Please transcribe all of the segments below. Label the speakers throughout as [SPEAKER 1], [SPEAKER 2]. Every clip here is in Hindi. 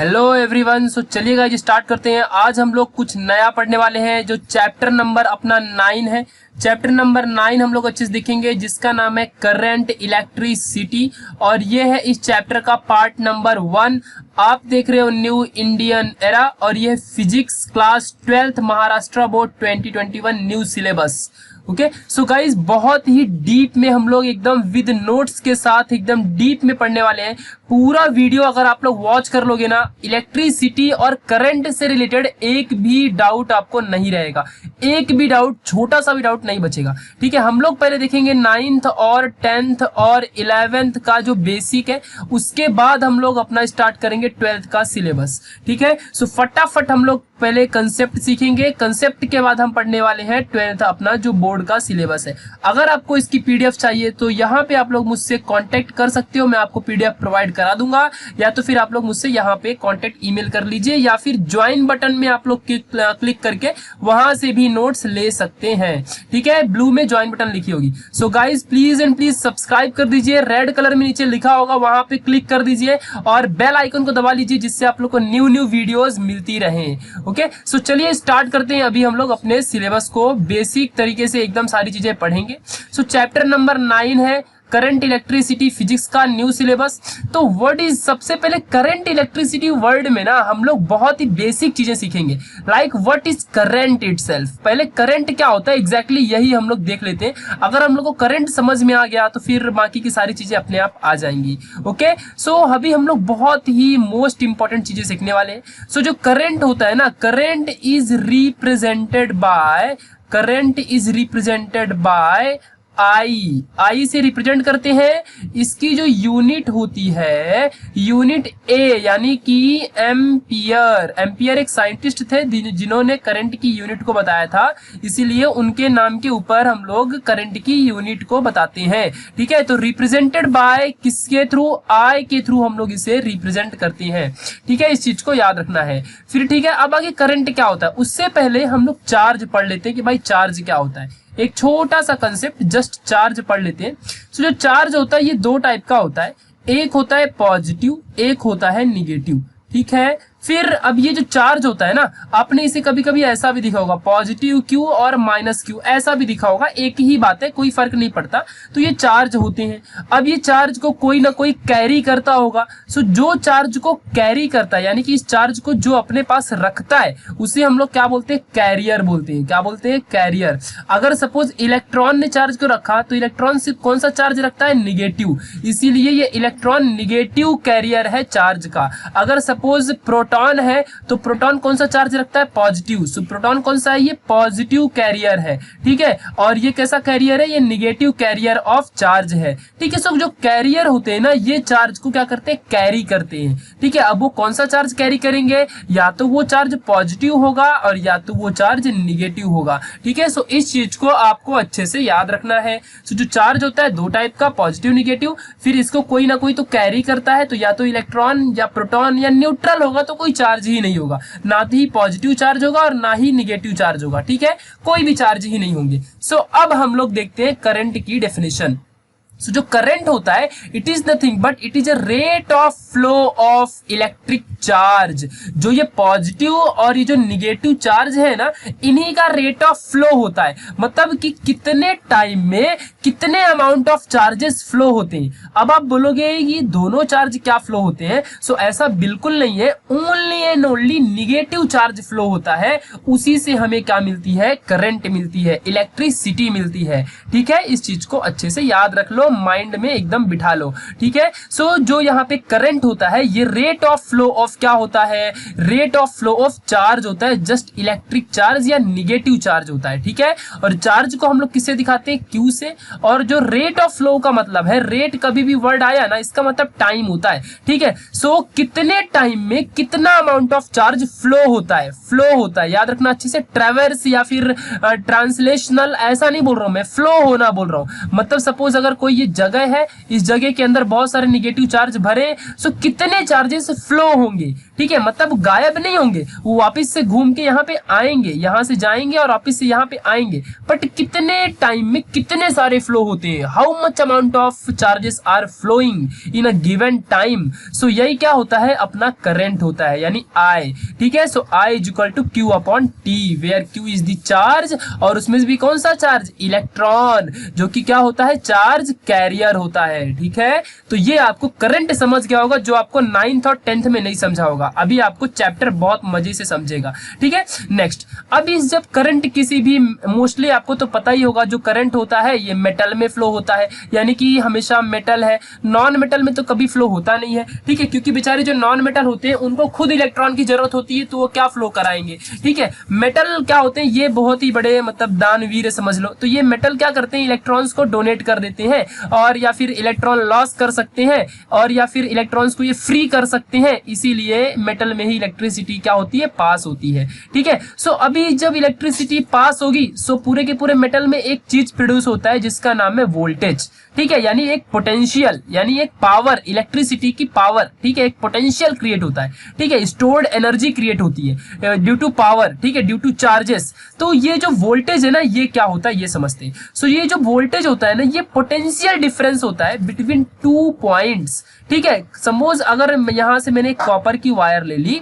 [SPEAKER 1] Hello everyone. सो चलिए गाइस स्टार्ट करते हैं। आज हम लोग कुछ नया पढ़ने वाले हैं जो चैप्टर नंबर अपना 9 है। चैप्टर नंबर 9 हम लोग अच्छे से देखेंगे जिसका नाम है करंट इलेक्ट्रिसिटी और ये है इस चैप्टर का पार्ट नंबर 1। आप देख रहे हो न्यू इंडियन एरा और ये physics class 12th Maharashtra board 2021 new syllabus. Okay so guys बहुत ही डीप में हम लोग एकदम विद नोट्स के साथ एकदम डीप में पढ़ने वाले हैं। पूरा वीडियो अगर आप लोग वॉच कर लोगे ना, इलेक्ट्रिसिटी और करंट से रिलेटेड एक भी डाउट आपको नहीं रहेगा, एक भी डाउट, छोटा सा भी डाउट नहीं बचेगा। ठीक है, हम लोग पहले देखेंगे 9th और 10th और 11th का जो बेसिक है, उसके बाद हम लोग अपना स्टार्ट करेंगे 12th का सिलेबस। ठीक है, सो फटाफट हम लोग पहले कंसेप्ट सीखेंगे, कंसेप्ट के बाद हम पढ़ने वाले हैं 12th अपना जो बोर्ड का सिलेबस है। अगर आपको इसकी पीडीएफ चाहिए तो यहाँ पे आप लोग मुझसे कांटेक्ट कर सकते हो, मैं आपको पीडीएफ प्रोवाइड करा दूंगा, या तो फिर आप लोग मुझसे यहाँ पे कांटेक्ट ईमेल कर लीजिए, या फिर ज्वाइन बटन में आप लोग क्लिक करके वहां से भी नोट्स ले सकते हैं। ठीक है, ब्लू में ज्वाइन बटन लिखी होगी। So guys please and please subscribe कर दीजिए, रेड कलर में नीचे लिखा होगा वहां पे क्लिक कर दीजिए और बेल आइकन को दबा लीजिए जिससे आप लोग को न्यू वीडियोस मिलती रहे। ओके सो चलिए स्टार्ट करते हैं। अभी हम लोग अपने सिलेबस को बेसिक तरीके से एकदम सारी चीजें पढ़ेंगे। सो चैप्टर नंबर 9 है करंट इलेक्ट्रिसिटी फिजिक्स का न्यू सिलेबस। तो वर्ड इज, सबसे पहले करंट इलेक्ट्रिसिटी वर्ड में ना हम लोग बहुत ही बेसिक चीजें सीखेंगे, like what is current itself. पहले करंट क्या होता है एग्जैक्टली यही हम लोग देख लेते हैं। अगर हम लोग को करंट समझ में आ गया तो फिर बाकी की सारी चीजें अपने आप आ जाएंगी। ओके सो अभी हम लोग बहुत ही मोस्ट इंपॉर्टेंट चीजें सीखने वाले हैं। सो जो करंट होता है ना, करंट इज रिप्रेजेंटेड बाय आई से रिप्रेजेंट करते हैं। इसकी जो यूनिट होती है यूनिट ए, यानी कि एम्पियर एक साइंटिस्ट थे जिन्होंने करंट की यूनिट को बताया था, इसीलिए उनके नाम के ऊपर हम लोग करंट की यूनिट को बताते हैं। ठीक है, तो रिप्रेजेंटेड बाय किसके थ्रू, आई के थ्रू हम लोग इसे रिप्रेजेंट करते हैं। ठीक है, इस चीज को याद रखना है। फिर ठीक है, अब आगे करंट क्या होता है उससे पहले हम लोग चार्ज पढ़ लेते हैं कि भाई चार्ज क्या होता है। एक छोटा सा कंसेप्ट जस्ट चार्ज पढ़ लेते हैं। तो जो चार्ज होता है ये दो टाइप का होता है, एक होता है पॉजिटिव, एक होता है निगेटिव। ठीक है, फिर अब ये जो चार्ज होता है ना, आपने इसे कभी कभी ऐसा भी दिखा होगा, पॉजिटिव क्यू और माइनस क्यू ऐसा भी दिखा होगा, एक ही बात है, कोई फर्क नहीं पड़ता। तो ये चार्ज होते हैं। अब ये चार्ज को कोई ना कोई कैरी करता होगा। सो जो चार्ज को कैरी करता है, यानी कि इस चार्ज को जो अपने पास रखता है, उसे हम लोग क्या बोलते हैं, कैरियर बोलते हैं। क्या बोलते हैं, कैरियर। अगर सपोज इलेक्ट्रॉन ने चार्ज को रखा तो इलेक्ट्रॉन से कौन सा चार्ज रखता है, निगेटिव, इसीलिए ये इलेक्ट्रॉन निगेटिव कैरियर है चार्ज का। अगर सपोज प्रोटॉन है तो प्रोटॉन कौन सा चार्ज रखता है, पॉजिटिव। सो प्रोटॉन कौन सा है, ये पॉजिटिव कैरियर है। ठीक है, और ये कैसा कैरियर है, ये निगेटिव कैरियर ऑफ चार्ज है। ठीक है, सो जो कैरियर होते हैं ना, ये चार्ज को क्या करते हैं, कैरी करते हैं। ठीक है, अब वो कौन सा चार्ज कैरी करेंगे, या तो वो चार्ज पॉजिटिव होगा और या तो वो चार्ज निगेटिव होगा। ठीक है, सो इस चीज को आपको अच्छे से याद रखना है। सो जो चार्ज होता है दो टाइप का, पॉजिटिव निगेटिव, फिर इसको कोई ना कोई तो कैरी करता है, तो या तो इलेक्ट्रॉन या प्रोटॉन या न्यूट्रल होगा, तो कोई चार्ज ही नहीं होगा, ना ही पॉजिटिव चार्ज होगा और ना ही निगेटिव चार्ज होगा। ठीक है, कोई भी चार्ज ही नहीं होंगे। सो अब हम लोग देखते हैं करंट की डेफिनेशन। सो जो करंट होता है it is nothing but it is a rate of flow of electric charge. जो ये पॉजिटिव और ये जो निगेटिव चार्ज है ना, इन्हीं का रेट ऑफ फ्लो होता है, मतलब कि कितने टाइम में कितने अमाउंट ऑफ चार्जेस फ्लो होते हैं। अब आप बोलोगे ये दोनों चार्ज क्या फ्लो होते हैं, सो ऐसा बिल्कुल नहीं है, only and only negative charge flow होता है, उसी से हमें क्या मिलती है, करंट मिलती है, इलेक्ट्रिसिटी मिलती है। ठीक है, इस चीज को अच्छे से याद रख लो, माइंड में एकदम बिठा लो। ठीक है, सो जो यहाँ पे करंट होता है ये रेट ऑफ फ्लो ऑफ क्या होता है, rate of flow of charge होता है, जस्ट इलेक्ट्रिक चार्ज या निगेटिव चार्ज होता है। ठीक है, और चार्ज को हम लोग किससे दिखाते हैं, क्यू से। और जो रेट ऑफ फ्लो का मतलब है, रेट कभी भी वर्ड आया ना, इसका मतलब टाइम होता है। ठीक है, सो कितने टाइम में कितना अमाउंट ऑफ चार्ज फ्लो होता है, फ्लो होता है, याद रखना अच्छे से। ट्रेवर्स या फिर ट्रांसलेशनल ऐसा नहीं बोल रहा हूं मैं, फ्लो होना बोल रहा हूं। मतलब सपोज अगर कोई ये जगह है, इस जगह के अंदर बहुत सारे नेगेटिव चार्ज भरे, सो कितने चार्जेस फ्लो होंगे, ठीक है, मतलब गायब नहीं होंगे, वो वापस से घूम के यहाँ पे आएंगे, यहाँ से जाएंगे और वापस से यहाँ पे आएंगे, बट कितने टाइम में कितने सारे फ्लो होते हैं, how much amount of charges are flowing in a given time. So यही क्या होता है, अपना करंट होता है, यानी I, ठीक है। So I is equal to Q upon T, where Q is the charge, और उसमें भी कौन सा चार्ज, इलेक्ट्रॉन, जो कि क्या होता है, चार्ज कैरियर होता है, ठीक है। तो ये आपको करंट समझ गया होगा, जो आपको 9th और 10th में नहीं समझा होगा, अभी आपको चैप्टर बहुत मजे से समझेगा, ठीक है। नेक्स्ट, अब इस जब करंट किसी भी, मोस्टली आपको तो पता ही होगा, जो करंट होता है ये मेटल में फ्लो होता है, यानी कि हमेशा मेटल है, नॉन मेटल में तो कभी फ्लो होता नहीं है, ठीक है, क्योंकि बेचारे जो नॉन मेटल होते हैं उनको खुद इलेक्ट्रॉन की जरूरत होती है, तो वो क्या फ्लो कराएंगे, ठीक है। मेटल क्या होते हैं, ये बहुत ही बड़े मतलब दानवीर समझ लो, तो ये मेटल क्या करते हैं, इलेक्ट्रॉन्स को डोनेट कर देते हैं, और या फिर इलेक्ट्रॉन लॉस कर सकते हैं, और या फिर इलेक्ट्रॉन्स को ये फ्री कर सकते हैं, इसीलिए मेटल में ही इलेक्ट्रिसिटी क्या होती है, पास होती है, ठीक है। सो अभी जब इलेक्ट्रिसिटी पास होगी, सो पूरे के पूरे मेटल में एक चीज प्रोड्यूस होता है जिसका नाम है वोल्टेज, ठीक है, यानी एक पोटेंशियल, यानी एक पावर, इलेक्ट्रिसिटी की पावर, ठीक है, एक पोटेंशियल क्रिएट होता है, ठीक है, स्टोर्ड एनर्जी क्रिएट होती है ड्यू टू पावर, ठीक है, ड्यू टू चार्जेस। तो ये जो वोल्टेज है ना, ये क्या होता है ये समझते हैं। सो ये जो वोल्टेज होता है ना, ये पोटेंशियल डिफरेंस होता है बिटवीन टू पॉइंट्स, ठीक है। सपोज अगर यहां से मैंने कॉपर की वायर ले ली,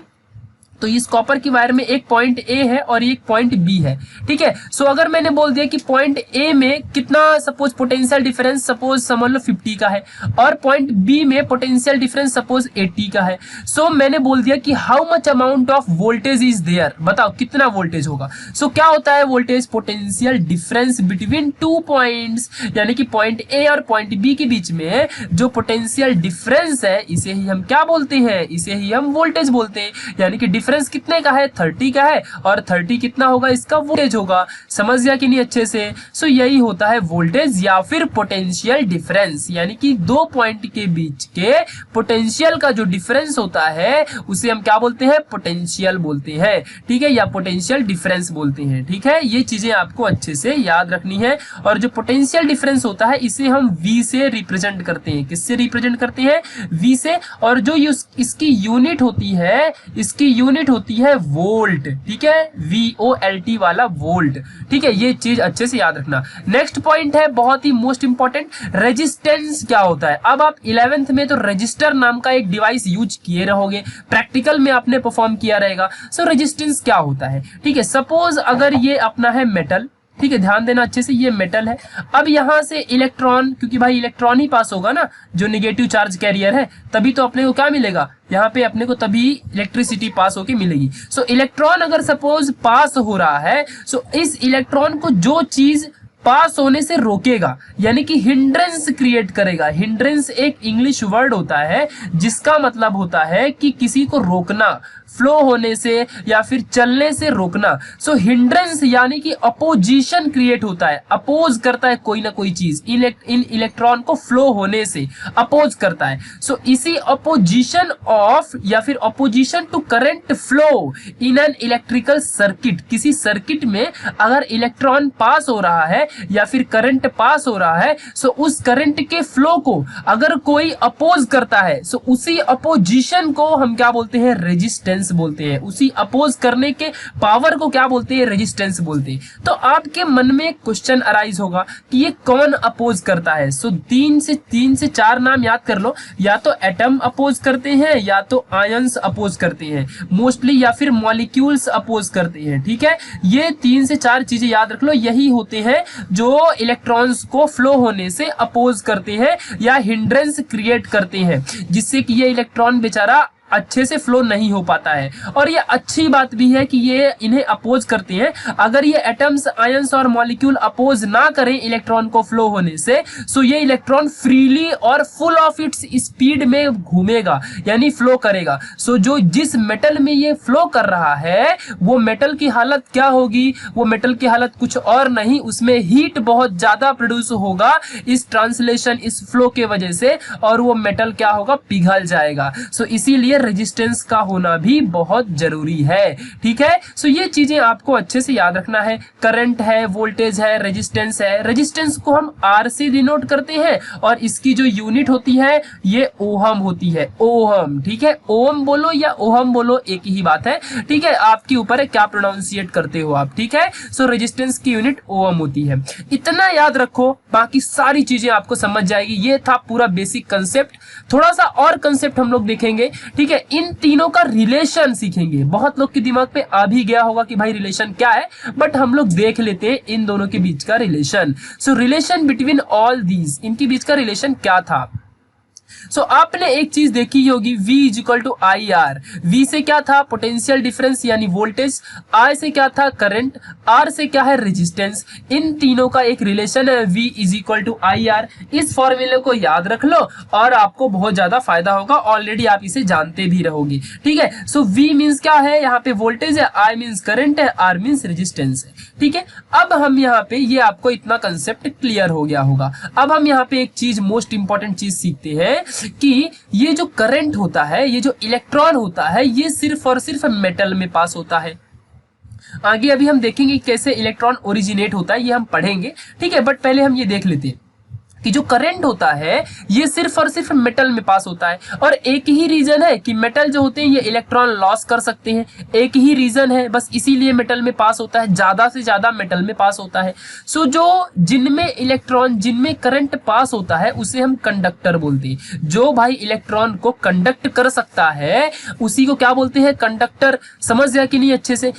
[SPEAKER 1] तो इस कॉपर की वायर में एक पॉइंट ए है और एक पॉइंट बी है, ठीक है। सो अगर मैंने बोल दिया कि पॉइंट ए में कितना सपोज पोटेंशियल डिफरेंस सपोज समझ लो 50 का है, और पॉइंट बी में पोटेंशियल डिफरेंस सपोज 80 का है। सो मैंने बोल दिया कि how much amount of voltage is there, बताओ कितना वोल्टेज होगा। सो क्या होता है voltage, potential difference between two points, यानी कि पॉइंट ए और पॉइंट बी के बीच में जो पोटेंशियल डिफरेंस है, इसे ही हम क्या बोलते हैं, इसे ही हम वोल्टेज बोलते हैं, यानी कि डिफरेंस कितने का है, 30 का है, और 30 कितना होगा, इसका वोल्टेज होगा। समझ गया कि नहीं अच्छे से। सो यही होता है वोल्टेज या फिर पोटेंशियल डिफरेंस, यानी कि दो पॉइंट के बीच के पोटेंशियल का जो डिफरेंस होता है उसे हम क्या बोलते हैं, पोटेंशियल बोलते हैं, ठीक है, या पोटेंशियल डिफरेंस बोलते हैं, ठीक है। ये चीजें आपको अच्छे से याद रखनी है। और जो पोटेंशियल डिफरेंस होता है इसे हम V से रिप्रेजेंट करते हैं, किससे रिप्रेजेंट करते हैं, V से। और जो इसकी यूनिट होती है, इसकी यूनिट होती है वोल्ट, ठीक है, VOLT वाला वोल्ट, ठीक है। ये चीज अच्छे से याद रखना। नेक्स्ट पॉइंट है बहुत ही मोस्ट इंपॉर्टेंट, रेजिस्टेंस क्या होता है। अब आप 11th में तो रजिस्टर नाम का एक डिवाइस यूज किए रहोगे, प्रैक्टिकल में आपने परफॉर्म किया रहेगा। सो रेजिस्टेंस क्या होता है, ठीक है। सपोज अगर ये अपना है मेटल, ठीक है, ध्यान देना अच्छे से, ये मेटल है। अब यहां से इलेक्ट्रॉन, क्योंकि भाई इलेक्ट्रॉन ही पास होगा ना, जो नेगेटिव चार्ज कैरियर है, तभी तो अपने को क्या मिलेगा, यहाँ पे अपने को तभी इलेक्ट्रिसिटी पास होके मिलेगी। सो इलेक्ट्रॉन अगर सपोज पास हो रहा है, सो इस इलेक्ट्रॉन को जो चीज पास होने से रोकेगा, यानी कि हिंड्रेंस क्रिएट करेगा। हिंड्रेंस एक इंग्लिश वर्ड होता है जिसका मतलब होता है कि किसी को रोकना, फ्लो होने से या फिर चलने से रोकना। सो हिंड्रेंस यानी कि अपोजिशन क्रिएट होता है, अपोज करता है कोई ना कोई चीज इन इलेक्ट्रॉन को फ्लो होने से अपोज करता है। सो इसी अपोजिशन ऑफ या फिर opposition to current flow in an electrical circuit, किसी सर्किट में अगर इलेक्ट्रॉन पास हो रहा है या फिर करंट पास हो रहा है, सो उस करंट के फ्लो को अगर कोई अपोज करता है, सो उसी अपोजिशन को हम क्या बोलते हैं, रेजिस्टेंस बोलते हैं। उसी अपोज करने के पावर को क्या बोलते हैं, रेजिस्टेंस बोलते हैं। तो आपके मन में एक क्वेश्चन अराइज होगा कि ये कौन अपोज करता है। सो तीन से चार नाम याद कर लो, या तो एटम अपोज करते हैं, या तो आयंस अपोज करते हैं मोस्टली, या फिर मॉलिक्यूल्स अपोज करते हैं, ठीक है। ये 3 से 4 चीजें याद रख लो, यही होते हैं जो इलेक्ट्रॉन्स को फ्लो होने से अपोज करते हैं या हिंड्रेंस क्रिएट करते हैं, जिससे कि ये इलेक्ट्रॉन बेचारा अच्छे से फ्लो नहीं हो पाता है। और ये अच्छी बात भी है कि ये इन्हें अपोज करते हैं। अगर ये एटम्स, आयंस और मॉलिक्यूल अपोज ना करें इलेक्ट्रॉन को फ्लो होने से, सो ये इलेक्ट्रॉन फ्रीली और फुल ऑफ इट्स स्पीड में घूमेगा, यानी फ्लो करेगा। सो जो जिस मेटल में ये फ्लो कर रहा है वो मेटल की हालत क्या होगी, वो मेटल की हालत कुछ और नहीं, उसमें हीट बहुत ज्यादा प्रोड्यूस होगा इस ट्रांसलेशन, इस फ्लो के वजह से, और वो मेटल क्या होगा, पिघल जाएगा। सो इसीलिए रेजिस्टेंस का होना भी बहुत जरूरी है। ठीक है, सो ये चीजें आपको अच्छे से याद रखना है। करंट है, वोल्टेज है, रेजिस्टेंस है। रेजिस्टेंस को हम आर से डिनोट करते हैं और इसकी जो यूनिट होती है ये ओहम होती है, ओहम। ठीक है, ओम बोलो या ओहम बोलो एक ही बात है। ठीक है, आपके ऊपर है क्या प्रोनाउंसिएट करते हो आप। ठीक है, सो रेजिस्टेंस की यूनिट ओहम होती है। इतना याद रखो, बाकी सारी चीजें आपको समझ जाएगी। ये था पूरा बेसिक कंसेप्ट। थोड़ा सा और कंसेप्ट हम लोग देखेंगे। ठीक है, इन तीनों का रिलेशन सीखेंगे। बहुत लोग के दिमाग पे आ भी गया होगा कि भाई रिलेशन क्या है, बट हम लोग देख लेते हैं इन दोनों के बीच का relation. So relation between all these, इनके बीच का रिलेशन क्या था। सो आपने एक चीज देखी होगी, V is equal to I R. V से क्या था, पोटेंशियल डिफरेंस यानी वोल्टेज। I से क्या था, करंट। R से क्या है, रेजिस्टेंस। इन तीनों का एक रिलेशन है, V is equal to I R. इस फॉर्मूले को याद रख लो और आपको बहुत ज्यादा फायदा होगा। ऑलरेडी आप इसे जानते भी रहोगे। ठीक है, सो V मीन्स क्या है, यहाँ पे वोल्टेज है, I मीन्स करंट है, R मीन्स रेजिस्टेंस है। ठीक है, अब हम यहाँ पे, ये आपको इतना कंसेप्ट क्लियर हो गया होगा। अब हम यहाँ पे एक चीज, मोस्ट इंपॉर्टेंट चीज सीखते हैं कि ये जो करंट होता है, ये जो इलेक्ट्रॉन होता है, ये सिर्फ और सिर्फ मेटल में पास होता है। आगे अभी हम देखेंगे कैसे इलेक्ट्रॉन ओरिजिनेट होता है, ये हम पढ़ेंगे। ठीक है, बट पहले हम ये देख लेते हैं कि जो करंट होता है ये सिर्फ और सिर्फ मेटल में पास होता है। और एक ही रीजन है कि मेटल जो होते हैं ये इलेक्ट्रॉन लॉस कर सकते हैं। एक ही रीजन है, बस इसीलिए मेटल में पास होता है, ज्यादा से ज्यादा मेटल में पास होता है। सो जो जिनमें इलेक्ट्रॉन, जिनमें करंट पास होता है उसे हम कंडक्टर बोलते हैं। जो भाई इलेक्ट्रॉन को कंडक्ट कर सकता है उसी को क्या बोलते हैं, कंडक्टर। समझ गया कि नहीं, अच्छे से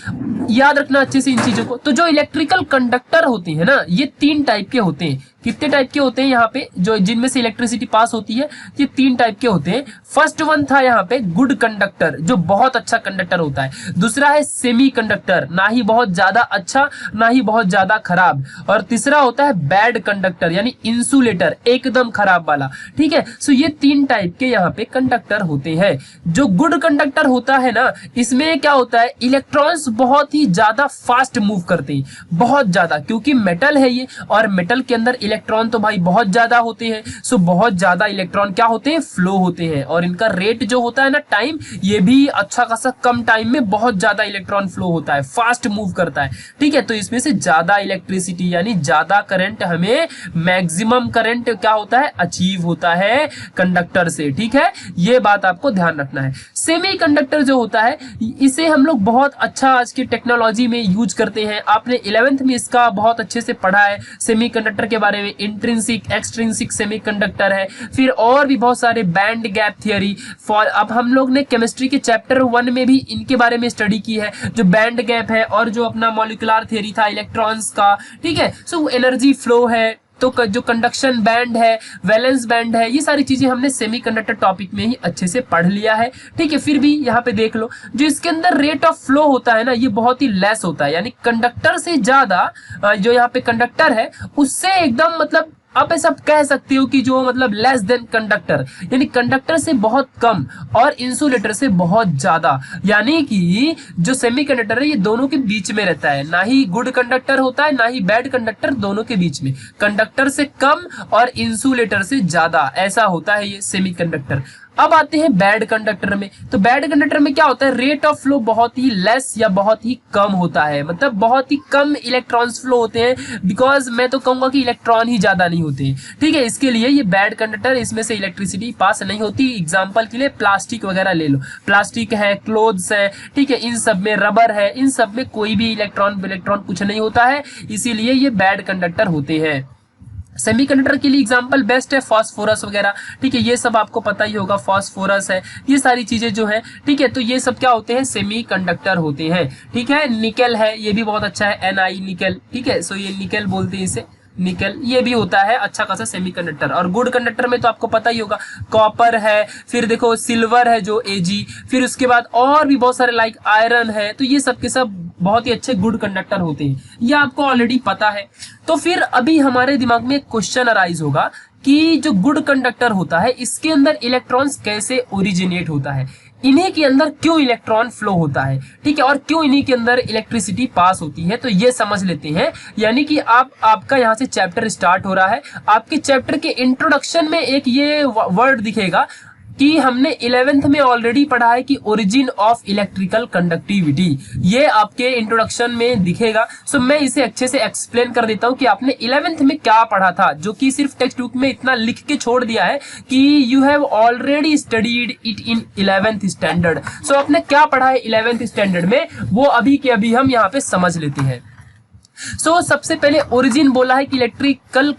[SPEAKER 1] याद रखना अच्छे से इन चीजों को। तो जो इलेक्ट्रिकल कंडक्टर होते हैं ना, ये 3 टाइप के होते हैं। कितने टाइप के होते हैं यहाँ पे, जो जिनमें से इलेक्ट्रिसिटी पास होती है, ये 3 टाइप के होते हैं। फर्स्ट वन था यहाँ पे गुड कंडक्टर, जो बहुत अच्छा कंडक्टर होता है। दूसरा है सेमी कंडक्टर, ना ही बहुत ज्यादा अच्छा ना ही बहुत ज्यादा खराब। और तीसरा होता है बैड कंडक्टर यानी इंसुलेटर, एकदम खराब वाला। ठीक है, सो ये 3 टाइप के यहाँ पे कंडक्टर होते हैं। जो गुड कंडक्टर होता है ना, इसमें क्या होता है, इलेक्ट्रॉन्स बहुत ही ज्यादा फास्ट मूव करते हैं, बहुत ज्यादा, क्योंकि मेटल है ये, और मेटल के अंदर इलेक्ट्रॉन तो भाई बहुत ज्यादा होते हैं। सो बहुत ज्यादा इलेक्ट्रॉन क्या होते हैं, फ्लो होते हैं। और इनका रेट जो होता है ना, टाइम, ये भी अच्छा खासा कम टाइम में बहुत ज्यादा इलेक्ट्रॉन फ्लो होता है, फास्ट मूव करता है। ठीक है, तो इसमें से ज्यादा इलेक्ट्रिसिटी यानी ज्यादा करंट, हमें मैक्सिमम करंट क्या होता है, अचीव होता है कंडक्टर से। ठीक है, ये बात आपको ध्यान रखना है। सेमी कंडक्टर जो होता है, इसे हम लोग बहुत अच्छा आज की टेक्नोलॉजी में यूज करते हैं। आपने 11th में इसका बहुत अच्छे से पढ़ा है, सेमी कंडक्टर के बारे में। इंट्रिंसिक, एक्सट्रिंसिक सेमीकंडक्टर है, फिर और भी बहुत सारे, बैंड गैप थियरी। फॉर अब हम लोग ने केमिस्ट्री के चैप्टर 1 में भी इनके बारे में स्टडी की है, जो बैंड गैप है, और जो अपना मॉलिक्यूलर थियरी था इलेक्ट्रॉन्स का। ठीक है, सो एनर्जी फ्लो है, तो जो कंडक्शन बैंड है, वैलेंस बैंड है, ये सारी चीजें हमने सेमीकंडक्टर टॉपिक में ही अच्छे से पढ़ लिया है। ठीक है, फिर भी यहाँ पे देख लो, जो इसके अंदर रेट ऑफ फ्लो होता है ना, ये बहुत ही लेस होता है। यानी कंडक्टर से ज्यादा, जो यहाँ पे कंडक्टर है उससे एकदम, मतलब आप ऐसा कह सकते हो कि जो मतलब लेस देन कंडक्टर, यानी कंडक्टर से बहुत कम और इंसुलेटर से बहुत ज्यादा। यानी कि जो सेमीकंडक्टर है ये दोनों के बीच में रहता है, ना ही गुड कंडक्टर होता है ना ही बैड कंडक्टर, दोनों के बीच में, कंडक्टर से कम और इंसुलेटर से ज्यादा, ऐसा होता है ये सेमीकंडक्टर। अब आते हैं बैड कंडक्टर में। तो बैड कंडक्टर में क्या होता है, रेट ऑफ फ्लो बहुत ही लेस या बहुत ही कम होता है, मतलब बहुत ही कम इलेक्ट्रॉन्स फ्लो होते हैं। बिकॉज मैं तो कहूंगा कि इलेक्ट्रॉन ही ज्यादा नहीं होते हैं। ठीक है, इसके लिए ये बैड कंडक्टर, इसमें से इलेक्ट्रिसिटी पास नहीं होती। एग्जाम्पल के लिए प्लास्टिक वगैरह ले लो, प्लास्टिक है, क्लोथ्स है, ठीक है, इन सब में, रबर है, इन सब में कोई भी इलेक्ट्रॉन कुछ नहीं होता है, इसीलिए ये बैड कंडक्टर होते हैं। सेमीकंडक्टर के लिए एग्जांपल बेस्ट है फास्फोरस वगैरह। ठीक है, ये सब आपको पता ही होगा, फास्फोरस है, ये सारी चीजें जो है। ठीक है, तो ये सब क्या होते हैं, सेमीकंडक्टर होते हैं। ठीक है, निकल है, ये भी बहुत अच्छा है, Ni निकल। ठीक है, सो ये निकल बोलते हैं इसे, निकल, ये भी होता है अच्छा खासा सेमीकंडक्टर। और गुड कंडक्टर में तो आपको पता ही होगा, कॉपर है, फिर देखो सिल्वर है जो Ag, फिर उसके बाद और भी बहुत सारे लाइक आयरन है। तो ये सब के सब बहुत ही अच्छे गुड कंडक्टर होते हैं, ये आपको ऑलरेडी पता है। तो फिर अभी हमारे दिमाग में क्वेश्चन अराइज होगा कि जो गुड कंडक्टर होता है इसके अंदर इलेक्ट्रॉन्स कैसे ओरिजिनेट होता है, इन्हीं के अंदर क्यों इलेक्ट्रॉन फ्लो होता है। ठीक है, और क्यों इन्हीं के अंदर इलेक्ट्रिसिटी पास होती है, तो ये समझ लेते हैं। यानी कि आपका यहाँ से चैप्टर स्टार्ट हो रहा है। आपके चैप्टर के इंट्रोडक्शन में एक ये वर्ड दिखेगा, कि हमने 11th में ऑलरेडी पढ़ा है कि ओरिजिन ऑफ इलेक्ट्रिकल कंडक्टिविटी, ये आपके इंट्रोडक्शन में दिखेगा। सो मैं इसे अच्छे से एक्सप्लेन कर देता हूं कि आपने 11th में क्या पढ़ा था, जो कि सिर्फ टेक्स्ट बुक में इतना लिख के छोड़ दिया है कि you have already studied it in 11th standard. So आपने क्या पढ़ा है 11th स्टैंडर्ड में, वो अभी के अभी हम यहाँ पे समझ लेते हैं। सबसे पहले ओरिजिन बोला है कि इलेक्ट्रिकल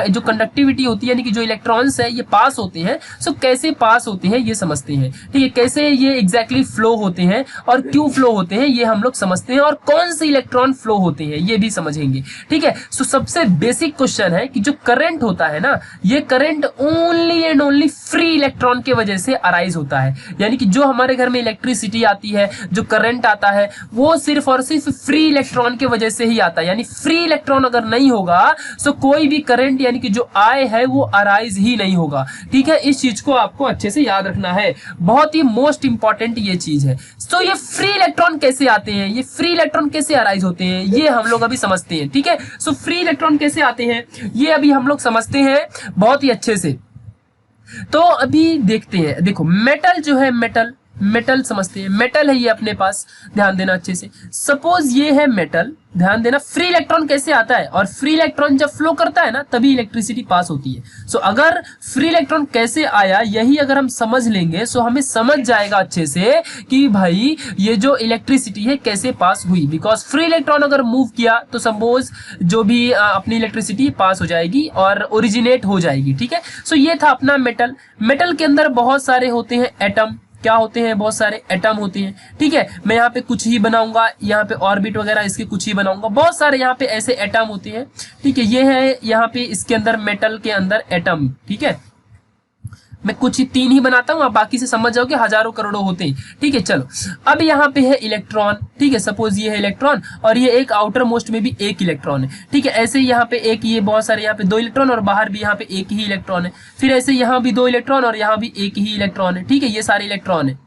[SPEAKER 1] जो कंडक्टिविटी होती है, यानी कि जो इलेक्ट्रॉन्स है ये पास होते हैं। कैसे पास होते हैं ये समझते हैं, ठीक है। कैसे ये एग्जैक्टली फ्लो होते हैं और क्यों फ्लो होते हैं ये हम लोग समझते हैं, और कौन से इलेक्ट्रॉन फ्लो होते हैं ये भी समझेंगे, ठीक है। सबसे बेसिक क्वेश्चन है कि जो करंट होता है ना, ये current only and only free electron के वजह से अराइज होता है। यानी कि जो हमारे घर में इलेक्ट्रिसिटी आती है, जो करंट आता है, वो सिर्फ और सिर्फ फ्री इलेक्ट्रॉन के वजह से ही आता है। यानी फ्री इलेक्ट्रॉन अगर नहीं होगा तो कोई भी करंट यानी कि जो आए है वो अराइज ही नहीं होगा, ठीक है। इस चीज को आपको अच्छे से याद रखना है, बहुत ही मोस्ट इंपॉर्टेंट ये चीज है। ये फ्री इलेक्ट्रॉन कैसे आते हैं, ये फ्री इलेक्ट्रॉन कैसे अराइज होते हैं, ये हम लोग अभी समझते हैं, ठीक है। फ्री इलेक्ट्रॉन कैसे आते हैं ये अभी हम लोग समझते हैं बहुत ही अच्छे से। तो अभी देखते हैं, देखो मेटल जो है, मेटल समझते हैं, मेटल है ये अपने पास, ध्यान देना अच्छे से। सपोज ये है मेटल, ध्यान देना। फ्री इलेक्ट्रॉन कैसे आता है, और फ्री इलेक्ट्रॉन जब फ्लो करता है ना तभी इलेक्ट्रिसिटी पास होती है। अगर फ्री इलेक्ट्रॉन कैसे आया यही अगर हम समझ लेंगे हमें समझ जाएगा अच्छे से कि भाई ये जो इलेक्ट्रिसिटी है कैसे पास हुई। बिकॉज फ्री इलेक्ट्रॉन अगर मूव किया तो सपोज जो भी अपनी इलेक्ट्रिसिटी पास हो जाएगी और ओरिजिनेट हो जाएगी, ठीक है। ये था अपना मेटल। मेटल के अंदर बहुत सारे होते हैं एटम, क्या होते हैं, बहुत सारे एटम होते हैं, ठीक है। मैं यहाँ पे कुछ ही बनाऊंगा, यहाँ पे ऑर्बिट वगैरह इसके कुछ ही बनाऊंगा, बहुत सारे यहाँ पे ऐसे एटम होते हैं, ठीक है। ये है यहाँ पे इसके अंदर मेटल के अंदर एटम, ठीक है। मैं कुछ ही 3 ही बनाता हूँ, आप बाकी से समझ जाओगे हजारों करोड़ों होते हैं, ठीक है। चलो अब यहाँ पे है इलेक्ट्रॉन, ठीक है। सपोज ये है इलेक्ट्रॉन और ये एक आउटर मोस्ट में भी एक इलेक्ट्रॉन है, ठीक है। ऐसे ही यहाँ पे एक, ये बहुत सारे यहाँ पे 2 इलेक्ट्रॉन और बाहर भी यहाँ पे एक ही इलेक्ट्रॉन है। फिर ऐसे यहाँ भी 2 इलेक्ट्रॉन और यहाँ भी एक ही इलेक्ट्रॉन है, ठीक है। ये सारे इलेक्ट्रॉन है,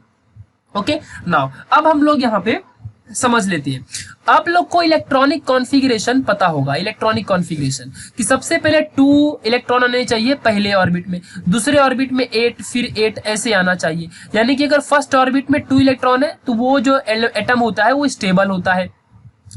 [SPEAKER 1] ओके। नाउ अब हम लोग यहाँ पे समझ लेते हैं। आप लोग को इलेक्ट्रॉनिक कॉन्फ़िगरेशन पता होगा, इलेक्ट्रॉनिक कॉन्फ़िगरेशन कि सबसे पहले 2 इलेक्ट्रॉन आने चाहिए पहले ऑर्बिट में, दूसरे ऑर्बिट में 8, फिर 8 ऐसे आना चाहिए। यानी कि अगर फर्स्ट ऑर्बिट में 2 इलेक्ट्रॉन है तो वो जो एटम होता है वो स्टेबल होता है।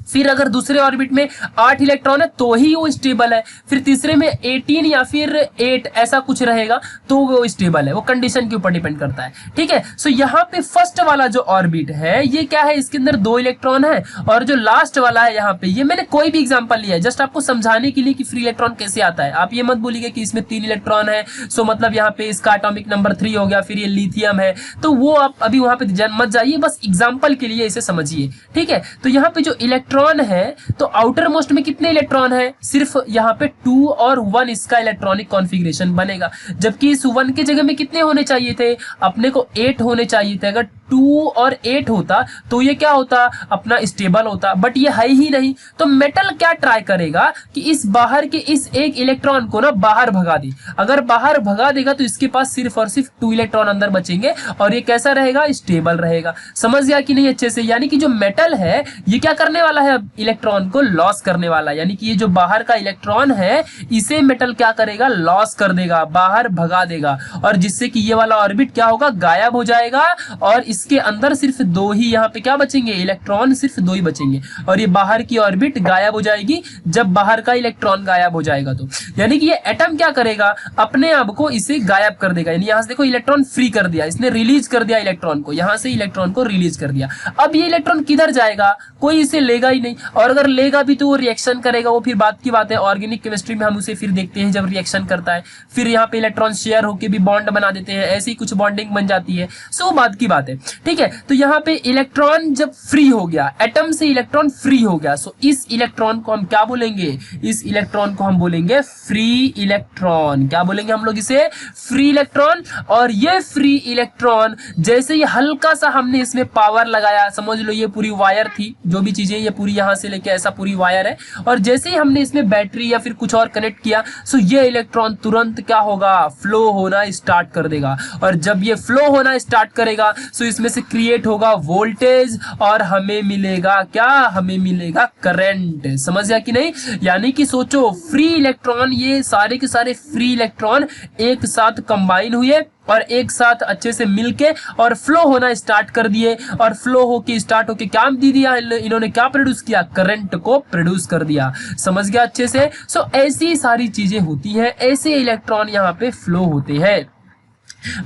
[SPEAKER 1] फिर अगर दूसरे ऑर्बिट में 8 इलेक्ट्रॉन है तो ही वो स्टेबल है। फिर तीसरे में 18 या फिर 8 ऐसा कुछ रहेगा तो वो स्टेबल है। वो कंडीशन के ऊपर डिपेंड करता है, ठीक है। यहाँ पे फर्स्ट वाला जो ऑर्बिट है ये क्या है, इसके अंदर 2 इलेक्ट्रॉन है, और जो लास्ट वाला है यहाँ पे, ये मैंने कोई भी एग्जांपल लिया है जस्ट आपको समझाने के लिए कि फ्री इलेक्ट्रॉन कैसे आता है। आप ये मत बोलिए कि इसमें 3 इलेक्ट्रॉन है मतलब यहाँ पे इसका एटॉमिक नंबर 3 हो गया, फिर ये लिथियम है, तो वो आप अभी वहां पे मत जाइए, बस एग्जाम्पल के लिए इसे समझिए, ठीक है। तो यहाँ पे जो इलेक्ट्रॉन है तो आउटर मोस्ट में कितने इलेक्ट्रॉन है, सिर्फ यहाँ पे 2 और 1 इसका इलेक्ट्रॉनिक कॉन्फ़िगरेशन बनेगा। जबकि इस 1 के जगह में कितने होने चाहिए थे, अपने को 8 होने चाहिए थे। अगर 2 और 8 होता तो ये क्या होता, अपना स्टेबल होता, बट ये है ही नहीं। तो मेटल क्या ट्राई करेगा कि इस बाहर के इस एक इलेक्ट्रॉन को ना बाहर भगा दे। अगर बाहर भगा देगा तो इसके पास सिर्फ और सिर्फ 2 इलेक्ट्रॉन अंदर बचेंगे और ये कैसा रहेगा, स्टेबल रहेगा। समझ गया कि नहीं अच्छे से। यानी कि जो मेटल है ये क्या करने वाला है, इलेक्ट्रॉन को लॉस करने वाला। यानी कि ये जो बाहर का इलेक्ट्रॉन है इसे मेटल क्या करेगा, लॉस कर देगा, बाहर भगा देगा, और जिससे कि ये वाला ऑर्बिट क्या होगा, गायब हो जाएगा, और इसके अंदर सिर्फ 2 ही यहाँ पे क्या बचेंगे, इलेक्ट्रॉन सिर्फ 2 ही बचेंगे, और ये बाहर की ऑर्बिट गायब हो जाएगी जब बाहर का इलेक्ट्रॉन गायब हो जाएगा। तो यानी कि ये एटम क्या करेगा, अपने आप को इसे गायब कर देगा। यानी यहाँ से देखो इलेक्ट्रॉन फ्री कर दिया, इसने रिलीज कर दिया इलेक्ट्रॉन को, यहाँ से इलेक्ट्रॉन को रिलीज कर दिया। अब ये इलेक्ट्रॉन किधर जाएगा, कोई इसे लेगा ही नहीं, और अगर लेगा भी तो वो रिएक्शन करेगा, वो फिर बात की बात है। ऑर्गेनिक केमिस्ट्री में हम उसे फिर देखते हैं जब रिएक्शन करता है, फिर यहाँ पे इलेक्ट्रॉन शेयर होकर भी बॉन्ड बना देते हैं, ऐसी ही कुछ बॉन्डिंग बन जाती है। सो बात की बात है, ठीक है। तो यहाँ पे इलेक्ट्रॉन जब फ्री हो गया, एटम से इलेक्ट्रॉन फ्री हो गया, सो इस इलेक्ट्रॉन को हम क्या बोलेंगे, इस इलेक्ट्रॉन को हम बोलेंगे फ्री इलेक्ट्रॉन। क्या बोलेंगे हम लोग इसे, फ्री इलेक्ट्रॉन। और ये फ्री इलेक्ट्रॉन जैसे ही हल्का सा हमने इसमें पावर लगाया, समझ लो ये पूरी वायर थी, जो भी चीजें ये पूरी यहाँ से लेके ऐसा पूरी वायर है, और जैसे ही हमने इसमें बैटरी या फिर कुछ और कनेक्ट किया, सो ये इलेक्ट्रॉन तुरंत क्या होगा, फ्लो होना स्टार्ट कर देगा। और जब ये फ्लो होना स्टार्ट करेगा सो इसमें से क्रिएट होगा वोल्टेज और हमें मिलेगा क्या, हमें मिलेगा करंट। समझ गया कि नहीं? यानी कि सोचो फ्री इलेक्ट्रॉन, ये सारे के सारे फ्री इलेक्ट्रॉन एक साथ कंबाइन हुए और एक साथ अच्छे से मिलके और फ्लो होना स्टार्ट कर दिए, और फ्लो होके स्टार्ट होके क्या दे दिया इन्होंने, क्या प्रोड्यूस किया, करंट को प्रोड्यूस कर दिया। समझ गया अच्छे से? सो ऐसी सारी चीजें होती हैं, ऐसे इलेक्ट्रॉन यहाँ पे फ्लो होते हैं।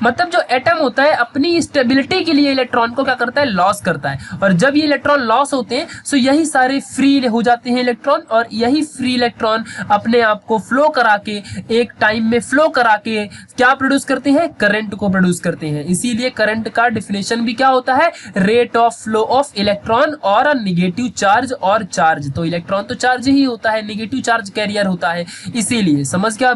[SPEAKER 1] मतलब जो एटम होता है अपनी स्टेबिलिटी के लिए इलेक्ट्रॉन को क्या करता है, लॉस करता है, और जब ये इलेक्ट्रॉन लॉस होते हैं सो यही सारे फ्री हो जाते हैं इलेक्ट्रॉन, और यही फ्री इलेक्ट्रॉन अपने आप को फ्लो करा के, एक टाइम में फ्लो करा के क्या प्रोड्यूस करते हैं, करंट को प्रोड्यूस करते हैं। इसीलिए करंट का डिफिनेशन भी क्या होता है, rate of flow of electron और निगेटिव चार्ज और चार्ज। तो इलेक्ट्रॉन तो चार्ज ही होता है, निगेटिव चार्ज कैरियर होता है, इसीलिए समझ गया?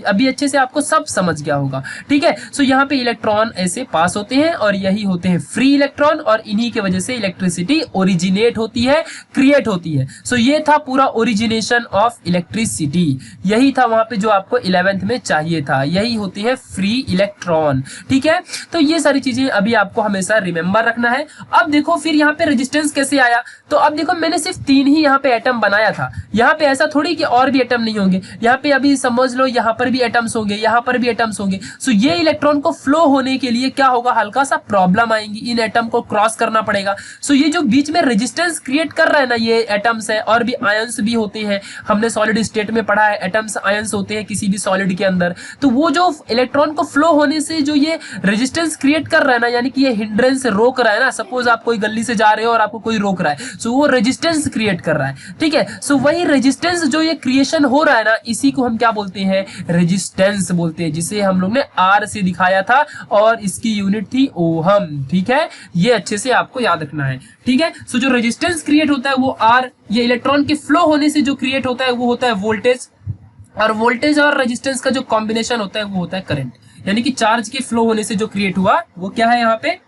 [SPEAKER 1] अभी अच्छे से आपको सब समझ गया होगा, ठीक है? सो यहाँ पे इलेक्ट्रॉन ऐसे पास होते हैं और यही होते हैं फ्री इलेक्ट्रॉन, और इन्हीं के वजह से इलेक्ट्रिसिटी ओरिजिनेट होती है, क्रिएट होती है। सो ये था पूरा ओरिजिनेशन ऑफ इलेक्ट्रिसिटी, यही था वहां पे जो आपको 11th में चाहिए था, यही होती है फ्री इलेक्ट्रॉन, ठीक है? तो ये सारी चीजें अभी आपको हमेशा रिमेंबर रखना है। अब देखो फिर यहाँ पे रेजिस्टेंस कैसे आया, तो अब देखो मैंने सिर्फ 3 ही यहाँ पे एटम बनाया था, यहाँ पे ऐसा थोड़ी कि और भी एटम नहीं होंगे, यहाँ पे अभी समझ लो यहाँ पर भी एटम्स होंगे, यहाँ पर भी एटम्स होंगे। सो ये इलेक्ट्रॉन को फ्लो होने के लिए क्या होगा, हल्का सा प्रॉब्लम आएंगी, इन एटम को क्रॉस करना पड़ेगा। सो ये जो बीच में रेजिस्टेंस क्रिएट कर रहा है ना, ये एटम्स है, और भी आयंस भी होते हैं, हमने सॉलिड स्टेट में पढ़ा है एटम्स आयंस होते हैं किसी भी सॉलिड के अंदर। तो वो जो इलेक्ट्रॉन को फ्लो होने से जो ये रेजिस्टेंस क्रिएट कर रहा है ना, यानी कि ये हिंड्रेंस रोक रहा है ना, सपोज आप कोई गली से जा रहे हो और आपको कोई रोक रहा है, सो वो रेजिस्टेंस क्रिएट कर रहा है, ठीक है? सो वही रेजिस्टेंस जो ये क्रिएशन हो रहा है ना, इसी को हम क्या बोलते हैं, रेजिस्टेंस बोलते हैं, जिसे हम लोग ने आर से दिखाया था, और इसकी यूनिट थी ओहम, ठीक है? ये अच्छे से आपको याद रखना है, ठीक है? सो जो रेजिस्टेंस क्रिएट होता है वो आर, ये इलेक्ट्रॉन के फ्लो होने से जो क्रिएट होता है वो होता है वोल्टेज, और वोल्टेज और रेजिस्टेंस का जो कॉम्बिनेशन होता है वो होता है करंट। यानी कि चार्ज के फ्लो होने से जो क्रिएट हुआ वो क्या है, यहाँ पे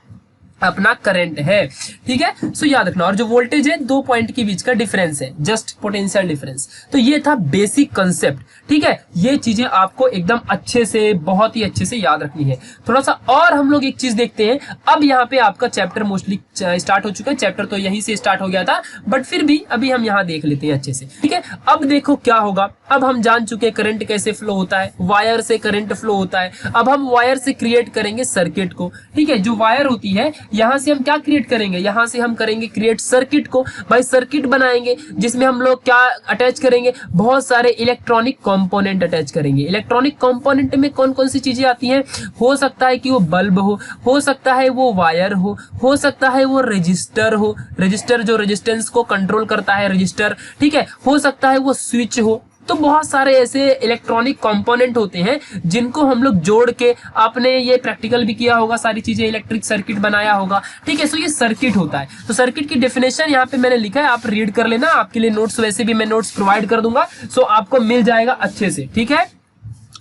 [SPEAKER 1] अपना करंट है, ठीक है? सो याद रखना। और जो वोल्टेज है 2 पॉइंट के बीच का डिफरेंस है, जस्ट पोटेंशियल डिफरेंस। तो ये था बेसिक कंसेप्ट, ठीक है? ये चीजें आपको एकदम अच्छे से, बहुत ही अच्छे से याद रखनी है। थोड़ा सा और हम लोग एक चीज देखते हैं। अब यहाँ पे आपका चैप्टर मोस्टली स्टार्ट हो चुका है, चैप्टर तो यहीं से स्टार्ट हो गया था, बट फिर भी अभी हम यहाँ देख लेते हैं अच्छे से, ठीक है? अब देखो क्या होगा, अब हम जान चुके हैं करंट कैसे फ्लो होता है, वायर से करंट फ्लो होता है। अब हम वायर से क्रिएट करेंगे सर्किट को, ठीक है? जो वायर होती है, यहां से हम क्या क्रिएट करेंगे, यहां से हम करेंगे क्रिएट सर्किट को। भाई सर्किट बनाएंगे जिसमें हम लोग क्या अटैच करेंगे, बहुत सारे इलेक्ट्रॉनिक कंपोनेंट अटैच करेंगे। इलेक्ट्रॉनिक कंपोनेंट में कौन कौन सी चीजें आती हैं, हो सकता है कि वो बल्ब हो सकता है वो वायर हो सकता है वो रजिस्टर हो, रजिस्टर जो रेजिस्टेंस को कंट्रोल करता है, रजिस्टर, ठीक है? हो सकता है वो स्विच हो। तो बहुत सारे ऐसे इलेक्ट्रॉनिक कंपोनेंट होते हैं जिनको हम लोग जोड़ के, आपने ये प्रैक्टिकल भी किया होगा, सारी चीजें इलेक्ट्रिक सर्किट बनाया होगा, ठीक है? सो ये सर्किट होता है। तो सर्किट की डेफिनेशन यहाँ पे मैंने लिखा है, आप रीड कर लेना। आपके लिए नोट्स वैसे भी मैं नोट्स प्रोवाइड कर दूंगा, सो आपको मिल जाएगा अच्छे से, ठीक है?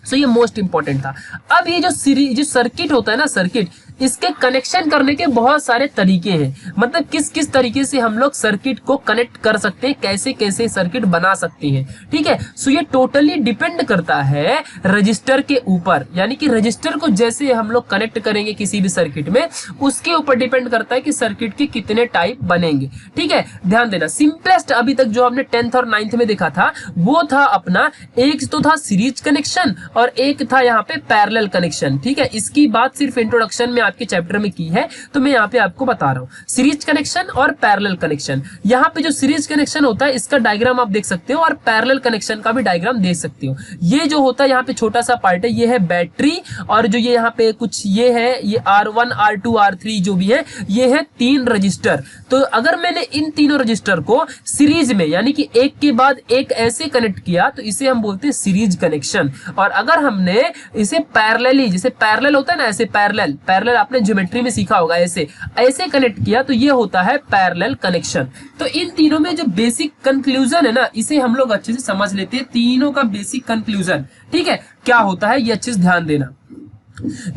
[SPEAKER 1] सो ये मोस्ट इंपॉर्टेंट था। अब ये जो सर्किट होता है ना, सर्किट, इसके कनेक्शन करने के बहुत सारे तरीके हैं। मतलब किस किस तरीके से हम लोग सर्किट को कनेक्ट कर सकते हैं, कैसे कैसे सर्किट बना सकते हैं, ठीक है? सो ये टोटली डिपेंड करता है रजिस्टर के ऊपर। यानी कि रजिस्टर को जैसे हम लोग कनेक्ट करेंगे किसी भी सर्किट में, उसके ऊपर डिपेंड करता है कि सर्किट के कितने टाइप बनेंगे, ठीक है? ध्यान देना। सिंपलेस्ट अभी तक जो हमने 10th और 9th में देखा था वो था अपना, एक तो था सीरीज कनेक्शन और एक था यहाँ पे पैरेलल कनेक्शन, ठीक है? इसकी बात सिर्फ इंट्रोडक्शन में आपके चैप्टर में की है, तो मैं यहाँ पे आपको बता रहा हूँ। सीरीज कनेक्शन और पैरेलल कनेक्शन, यहाँ पे जो सीरीज कनेक्शन होता है इसका डायग्राम आप देख सकते हो, और पैरेलल कनेक्शन का भी डायग्राम देख सकते हो। ये जो होता है यहाँ पे छोटा सा पार्ट है, ये है बैटरी, और जो ये यहाँ पे कुछ ये है, ये R1 R2 R3 जो भी है, ये है 3 रजिस्टर। तो अगर मैंने इन तीनों रजिस्टर को सीरीज में, यानी कि एक के बाद एक ऐसे कनेक्ट किया, तो इसे हम बोलते हैं सीरीज कनेक्शन। और अगर हमने इसे पैरेलली, जैसे पैरेलल होता है ना, ऐसे पैरेलल आपने ज्योमेट्री में सीखा होगा, ऐसे कनेक्ट किया, तो ये होता है पैरेलल कनेक्शन। तो इन तीनों में जो बेसिक कंक्लूजन है ना, इसे हम लोग अच्छे से समझ लेते हैं। तीनों का बेसिक कंक्लूजन, ठीक है, क्या होता है ये अच्छे से ध्यान देना।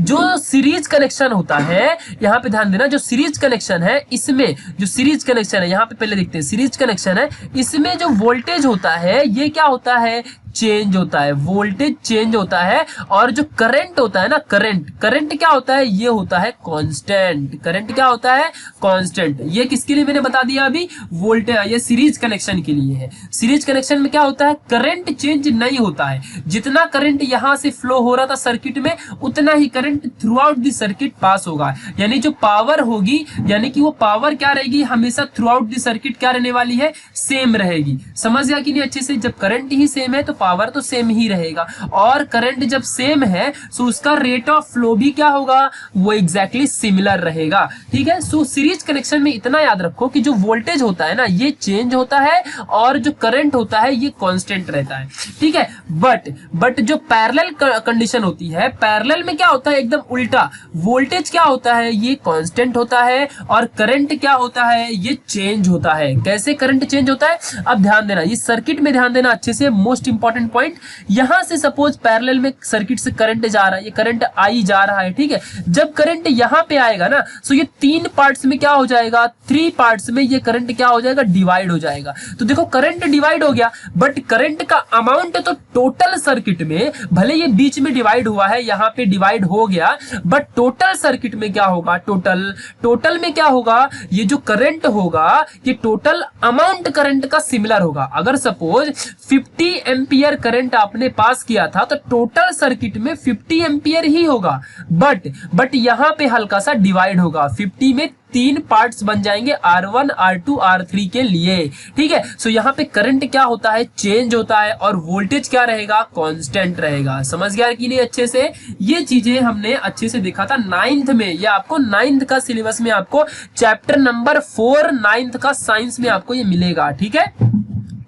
[SPEAKER 1] जो सीरीज कनेक्शन होता है, यहाँ पे ध्यान देना, जो सीरीज कनेक्शन है, इसमें जो सीरीज कनेक्शन है, यहाँ पे पहले देखते हैं, सीरीज कनेक्शन है, इसमें जो वोल्टेज होता है, ये क्या होता है, चेंज होता है, वोल्टेज चेंज होता है। और जो करंट होता है ना, करंट क्या होता है, ये होता है कांस्टेंट। करंट क्या होता है, कांस्टेंट। ये किसके लिए मैंने बता दिया अभी, वोल्टेज, ये सीरीज कनेक्शन के लिए है। सीरीज कनेक्शन में क्या होता है, करंट चेंज नहीं होता है। जितना करंट यहां से फ्लो हो रहा था सर्किट में, उतना ही current throughout the circuit pass होगा। यानी जो पावर होगी, यानी कि वो पावर क्या रहेगी, हमेशा थ्रू आउट द सर्किट क्या रहने वाली है, सेम रहेगी। समझ गया कि नहीं अच्छे से, जब करंट ही सेम है तो पावर तो सेम ही रहेगा। और करंट जब सेम है तो उसका रेट ऑफ फ्लो भी क्या होगा, वो एग्जैक्टली सिमिलर रहेगा। ठीक है, सो सीरीज कनेक्शन में इतना याद रखो कि जो वोल्टेज होता है ना, ये चेंज होता है और जो करंट होता है ये कांस्टेंट रहता है। ठीक है, बट जो पैरेलल कंडीशन होती है, पैरेलल में क्या होता है, एकदम उल्टा। वोल्टेज क्या होता है, ये कांस्टेंट होता है और करंट क्या होता है, ये चेंज होता है। कैसे करंट चेंज होता है, अब ध्यान देना, ये सर्किट में ध्यान देना अच्छे से, मोस्ट इंपॉर्टेंट पॉइंट। यहां से सपोज पैरेलल में सर्किट से करंट जा रहा है, ये करंट आई जा रहा है। ठीक है, जब करंट यहां पे आएगा ना, सो ये 3 पार्ट्स में क्या हो जाएगा, 3 पार्ट्स में ये करंट क्या हो जाएगा, डिवाइड हो जाएगा। तो देखो करंट डिवाइड हो गया, बट करंट का अमाउंट तो टोटल सर्किट में, भले ये बीच में डिवाइड हुआ है, यहां पे डिवाइड हो गया, बट टोटल सर्किट में क्या होगा, टोटल में क्या होगा, ये जो करंट होगा ये टोटल अमाउंट करंट का सिमिलर होगा। अगर सपोज 50 एम्पियर करंट आपने पास किया था तो टोटल सर्किट में 50 एम्पियर ही होगा, बट यहां पे हल्का सा डिवाइड होगा। 50 में 3 पार्ट्स बन जाएंगे, R1, R2, R3 के लिए। ठीक है, सो यहाँ पे करंट क्या होता है, चेंज होता है और वोल्टेज क्या रहेगा, कांस्टेंट रहेगा। समझ गया कि नहीं अच्छे से, ये चीजें हमने अच्छे से देखा था 9th में। ये आपको 9th का सिलेबस में, आपको चैप्टर नंबर 4 9th का साइंस में आपको ये मिलेगा। ठीक है,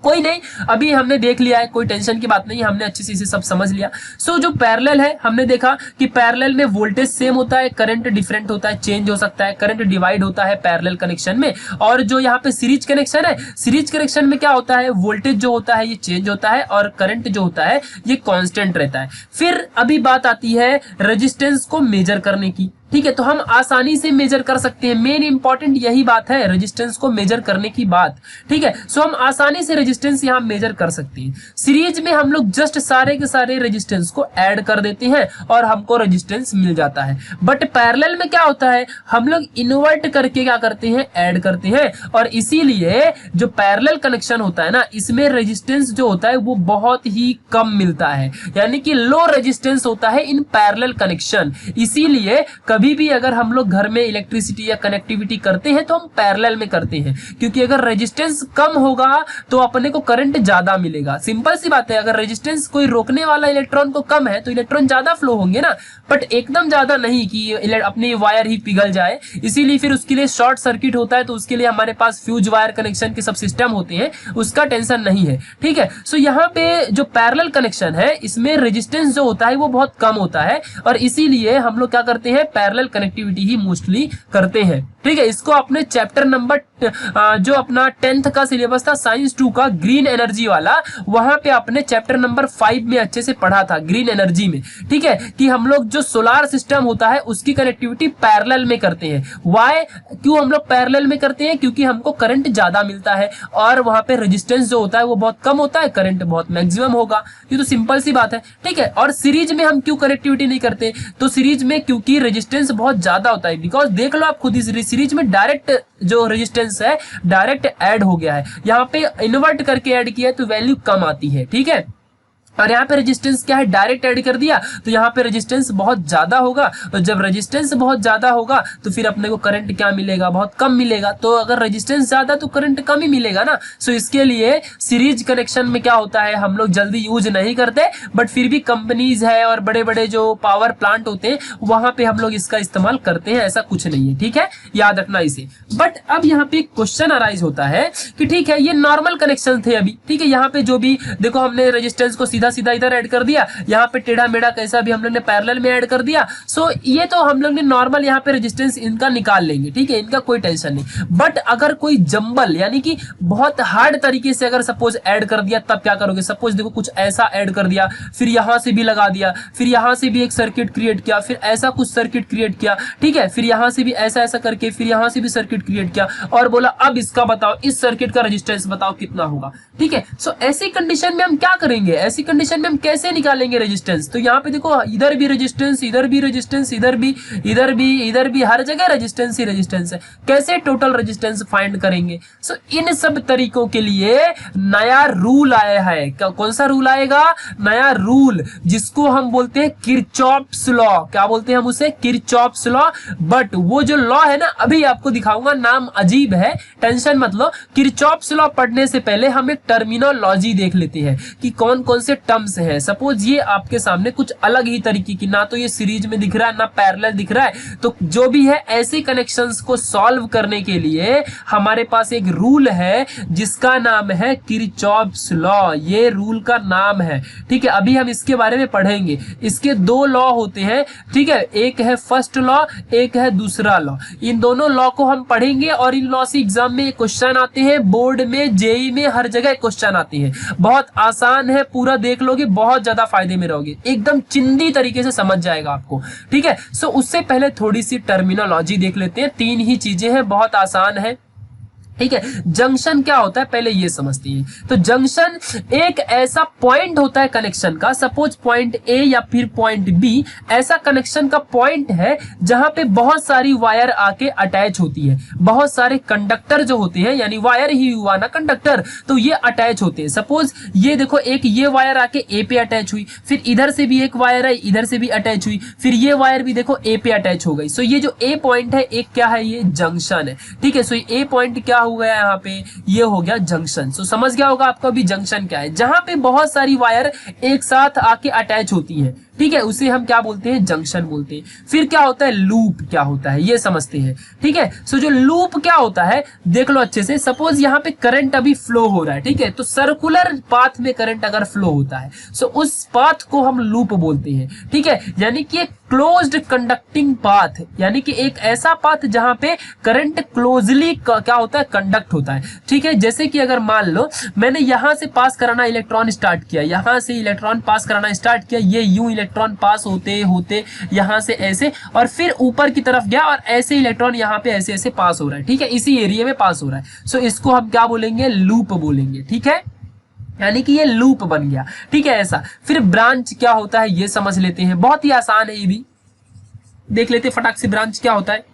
[SPEAKER 1] कोई नहीं, अभी हमने देख लिया है, कोई टेंशन की बात नहीं, हमने अच्छे से इसे सब समझ लिया। सो जो पैरेलल है, हमने देखा कि पैरेलल में वोल्टेज सेम होता है, करंट डिफरेंट होता है, चेंज हो सकता है, करंट डिवाइड होता है पैरेलल कनेक्शन में। और जो यहाँ पे सीरीज कनेक्शन है, सीरीज कनेक्शन में क्या होता है, वोल्टेज जो होता है ये चेंज होता है और करंट जो होता है ये कांस्टेंट रहता है। फिर अभी बात आती है रेजिस्टेंस को मेजर करने की। ठीक है, तो हम आसानी से मेजर कर सकते हैं, मेन इंपॉर्टेंट यही बात है, रेजिस्टेंस को मेजर करने की बात। ठीक है, सो हम आसानी से रेजिस्टेंस यहां मेजर कर सकते हैं। सीरीज में हम लोग जस्ट सारे के सारे रेजिस्टेंस को ऐड कर देते हैं और हमको रेजिस्टेंस मिल जाता है। बट पैरेलल में क्या होता है, हम लोग इन्वर्ट करके क्या करते हैं, ऐड करते हैं। और इसीलिए जो पैरेलल कनेक्शन होता है ना, इसमें रेजिस्टेंस जो होता है वो बहुत ही कम मिलता है, यानी कि लो रेजिस्टेंस होता है इन पैरेलल कनेक्शन। इसीलिए कभी भी अगर हम लोग घर में इलेक्ट्रिसिटी या कनेक्टिविटी करते हैं तो हम पैरेलल में करते हैं, क्योंकि अगर रेजिस्टेंस कम होगा तो अपने को करंट ज्यादा मिलेगा। सिंपल सी बात है, अगर रेजिस्टेंस कोई रोकने वाला इलेक्ट्रॉन को कम है तो इलेक्ट्रॉन ज्यादा फ्लो होंगे ना, बट एकदम ज्यादा नहीं कि अपनी वायर ही पिघल जाए। इसीलिए फिर उसके लिए शॉर्ट सर्किट होता है, तो उसके लिए हमारे पास फ्यूज वायर कनेक्शन के सब सिस्टम होते हैं, उसका टेंशन नहीं है। ठीक है, सो यहाँ पे जो पैरेलल कनेक्शन है इसमें रेजिस्टेंस जो होता है वो बहुत कम होता है, और इसीलिए हम लोग क्या करते हैं, पैरेलल कनेक्टिविटी ही मोस्टली करते हैं। ठीक है, इसको अपने चैप्टर नंबर जो अपना 10th का सिलेबस था साइंस 2 का ग्रीन एनर्जी वाला, वहां पे अपने चैप्टर नंबर 5 में अच्छे से पढ़ा था, ग्रीन एनर्जी में। ठीक है, कि हम लोग जो सोलार सिस्टम होता है उसकी कनेक्टिविटी पैरेलल में करते हैं। वाई, क्यों हम लोग पैरेलल में करते हैं, क्योंकि हमको करंट ज्यादा मिलता है और वहां पे रेजिस्टेंस जो होता है वो बहुत कम होता है, करंट बहुत मैक्सिमम होगा। ये तो सिंपल सी बात है। ठीक है, और सीरीज में हम क्यों कनेक्टिविटी नहीं करते, तो सीरीज में क्योंकि रेजिस्टेंस बहुत ज्यादा होता है। बिकॉज देख लो आप खुद, इस सीरीज में डायरेक्ट जो रेजिस्टेंस है डायरेक्ट ऐड हो गया है, यहाँ पे इन्वर्ट करके ऐड किया है तो वैल्यू कम आती है। ठीक है, और यहाँ पे रेजिस्टेंस क्या है, डायरेक्ट ऐड कर दिया तो यहाँ पे रेजिस्टेंस बहुत ज्यादा होगा, और जब रेजिस्टेंस बहुत ज्यादा होगा तो फिर अपने को करंट क्या मिलेगा, बहुत कम मिलेगा। तो अगर रेजिस्टेंस ज्यादा तो करंट कम ही मिलेगा ना। सो इसके लिए सीरीज कनेक्शन में क्या होता है, हम लोग जल्दी यूज नहीं करते, बट फिर भी कंपनीज है और बड़े बड़े जो पावर प्लांट होते हैं वहां पे हम लोग इसका इस्तेमाल करते हैं, ऐसा कुछ नहीं है। ठीक है, याद रखना इसे। बट अब यहाँ पे क्वेश्चन अराइज होता है कि ठीक है, ये नॉर्मल कनेक्शन थे अभी। ठीक है, यहाँ पे जो भी देखो हमने रेजिस्टेंस को सीधा सीधा इधर ऐड कर दिया, यहाँ पे टेढ़ा मेढ़ा कैसा भी हम लोग ने पैरेलल में ऐड कर दिया। सो ये तो हम लोग ने नॉर्मल यहाँ पे रेजिस्टेंस इनका निकाल लेंगे। ठीक है, इनका कोई टेंशन नहीं। बट अगर कोई जंबल यानी कि बहुत हार्ड तरीके से अगर सपोज ऐड कर दिया, तब क्या करोगे। सपोज देखो कुछ ऐसा ऐड कर दिया, फिर यहाँ से भी लगा दिया, फिर यहाँ से भी एक सर्किट क्रिएट किया, फिर ऐसा कुछ सर्किट क्रिएट किया। ठीक है, फिर यहाँ से भी ऐसा ऐसा करके फिर यहाँ से भी सर्किट क्रिएट किया और बोला अब इसका बताओ, इस सर्किट का रेजिस्टेंस बताओ कितना होगा। ठीक है, सो ऐसी कंडीशन में हम क्या करेंगे, ऐसी कंडीशन में हम कैसे निकालेंगे रेजिस्टेंस? तो यहाँ पे देखो इधर भी रेजिस्टेंस, इधर भी रेजिस्टेंस, इधर भी, इधर भी, इधर भी, हर जगह रेजिस्टेंस ही रेजिस्टेंस है। कैसे टोटल रेजिस्टेंस फाइंड करेंगे? सो इन सब तरीकों के लिए नया रूल आया है। कौन सा रूल आएगा? नया रूल, जिसको हम बोलते हैं किरचॉफ्स लॉ। क्या बोलते हैं हम उसे? Kirchhoff's law. बट वो जो लॉ है ना, अभी आपको दिखाऊंगा, नाम अजीब है, टेंशन मत लो। किरचॉफ्स लॉ पढ़ने से पहले हम एक टर्मिनोलॉजी देख लेते हैं कि कौन कौन से टर्म्स हैं। सपोज ये आपके सामने कुछ अलग ही तरीके की, ना तो ये सीरीज में दिख रहा है ना पैरेलल दिख रहा है, तो जो भी है ऐसे कनेक्शंस को सॉल्व करने के लिए हमारे पास एक रूल है जिसका नाम है किरचॉफ्स लॉ। ये रूल का नाम है, ठीक है। अभी हम इसके बारे में पढ़ेंगे। इसके दो लॉ होते हैं, ठीक है, एक है फर्स्ट लॉ, एक है दूसरा लॉ। इन दोनों लॉ को हम पढ़ेंगे और इन लॉ से एग्जाम में क्वेश्चन आते हैं, बोर्ड में, जेई में, हर जगह क्वेश्चन आते हैं। बहुत आसान है, पूरा देख लोगे बहुत ज्यादा फायदे में रहोगे, एकदम चिंदी तरीके से समझ जाएगा आपको, ठीक है। सो उससे पहले थोड़ी सी टर्मिनोलॉजी देख लेते हैं। तीन ही चीजें हैं, बहुत आसान है, ठीक है। जंक्शन क्या होता है पहले ये समझते हैं। तो जंक्शन एक ऐसा पॉइंट होता है कनेक्शन का, सपोज पॉइंट ए या फिर पॉइंट बी, ऐसा कनेक्शन का पॉइंट है जहां पे बहुत सारी वायर आके अटैच होती है, बहुत सारे कंडक्टर जो होते हैं, यानी वायर ही हुआ ना कंडक्टर, तो ये अटैच होते हैं। सपोज ये देखो, एक ये वायर आके ए पे अटैच हुई, फिर इधर से भी एक वायर है, इधर से भी अटैच हुई, फिर ये वायर भी देखो ए पे अटैच हो गई। सो ये जो ए पॉइंट है, एक क्या है, ये जंक्शन है, ठीक है। सो ए पॉइंट क्या हो गया यहाँ पे, ये हो गया जंक्शन। सो समझ गया होगा आपको अभी जंक्शन क्या है, जहां पे बहुत सारी वायर एक साथ आके अटैच होती हैं, ठीक है, उसे हम क्या बोलते हैं, जंक्शन बोलते हैं। फिर क्या होता है, लूप क्या होता है ये समझते हैं, ठीक है। सो जो लूप क्या होता है देख लो अच्छे से। सपोज यहाँ पे करंट अभी फ्लो हो रहा है, ठीक है, तो सर्कुलर पाथ में करंट अगर फ्लो होता है, सो उस पाथ को हम लूप बोलते हैं, ठीक है। यानी कि एक क्लोज्ड कंडक्टिंग पाथ, यानी कि एक ऐसा पाथ जहां पे करंट क्लोजली क्या होता है, कंडक्ट होता है, ठीक है। जैसे कि अगर मान लो मैंने यहां से पास कराना इलेक्ट्रॉन स्टार्ट किया, यहां से इलेक्ट्रॉन पास कराना स्टार्ट किया, ये यूं इलेक्ट्रॉन पास होते होते यहां से ऐसे, और फिर ऊपर की तरफ गया और ऐसे इलेक्ट्रॉन यहां पे ऐसे ऐसे पास हो रहा है, ठीक है, इसी एरिया में पास हो रहा है। सो इसको हम क्या बोलेंगे, लूप बोलेंगे, ठीक है, यानी कि ये लूप बन गया, ठीक है, ऐसा। फिर ब्रांच क्या होता है ये समझ लेते हैं, बहुत ही आसान है, ये भी देख लेते हैं फटाक से। ब्रांच क्या होता है,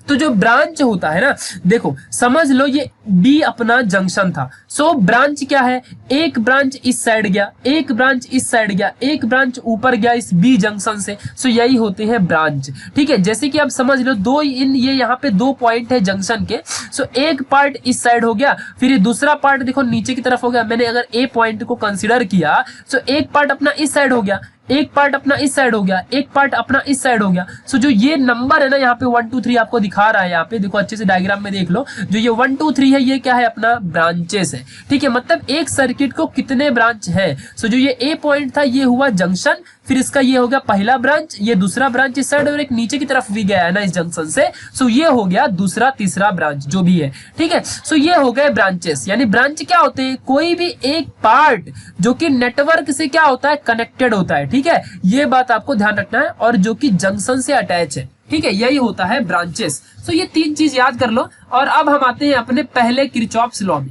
[SPEAKER 1] तो जो ब्रांच होता है ना, देखो समझ लो ये बी अपना जंक्शन था। सो ब्रांच क्या है, एक ब्रांच इस साइड गया, एक ब्रांच इस साइड गया, एक ब्रांच ऊपर गया इस बी जंक्शन से। सो यही होते हैं ब्रांच, ठीक है। जैसे कि आप समझ लो दो इन ये यहाँ पे दो पॉइंट है जंक्शन के। सो एक पार्ट इस साइड हो गया, फिर ये दूसरा पार्ट देखो नीचे की तरफ हो गया। मैंने अगर ए पॉइंट को कंसिडर किया, सो एक पार्ट अपना इस साइड हो गया, एक पार्ट अपना इस साइड हो गया, एक पार्ट अपना इस साइड हो गया। सो जो ये नंबर है ना यहाँ पे 1 2 3 आपको दिखा रहा है, यहाँ पे देखो अच्छे से डायग्राम में देख लो, जो ये 1 2 3 है ये क्या है, अपना ब्रांचेस है, ठीक है। मतलब एक सर्किट को कितने ब्रांच है। सो जो ये ए पॉइंट था ये हुआ जंक्शन, फिर इसका ये हो गया पहला ब्रांच, ये दूसरा ब्रांच इस साइड, और एक नीचे की तरफ भी गया है ना इस जंक्शन से। सो ये हो गया दूसरा तीसरा ब्रांच जो भी है, ठीक है। सो ये हो गए ब्रांचेस। यानी ब्रांच क्या होते हैं, कोई भी एक पार्ट जो कि नेटवर्क से क्या होता है, कनेक्टेड होता है, ठीक है, ये बात आपको ध्यान रखना है, और जो कि जंक्शन से अटैच है, ठीक है, यही होता है ब्रांचेस। सो ये तीन चीज याद कर लो। और अब हम आते हैं अपने पहले किरचॉफ्स लॉ में।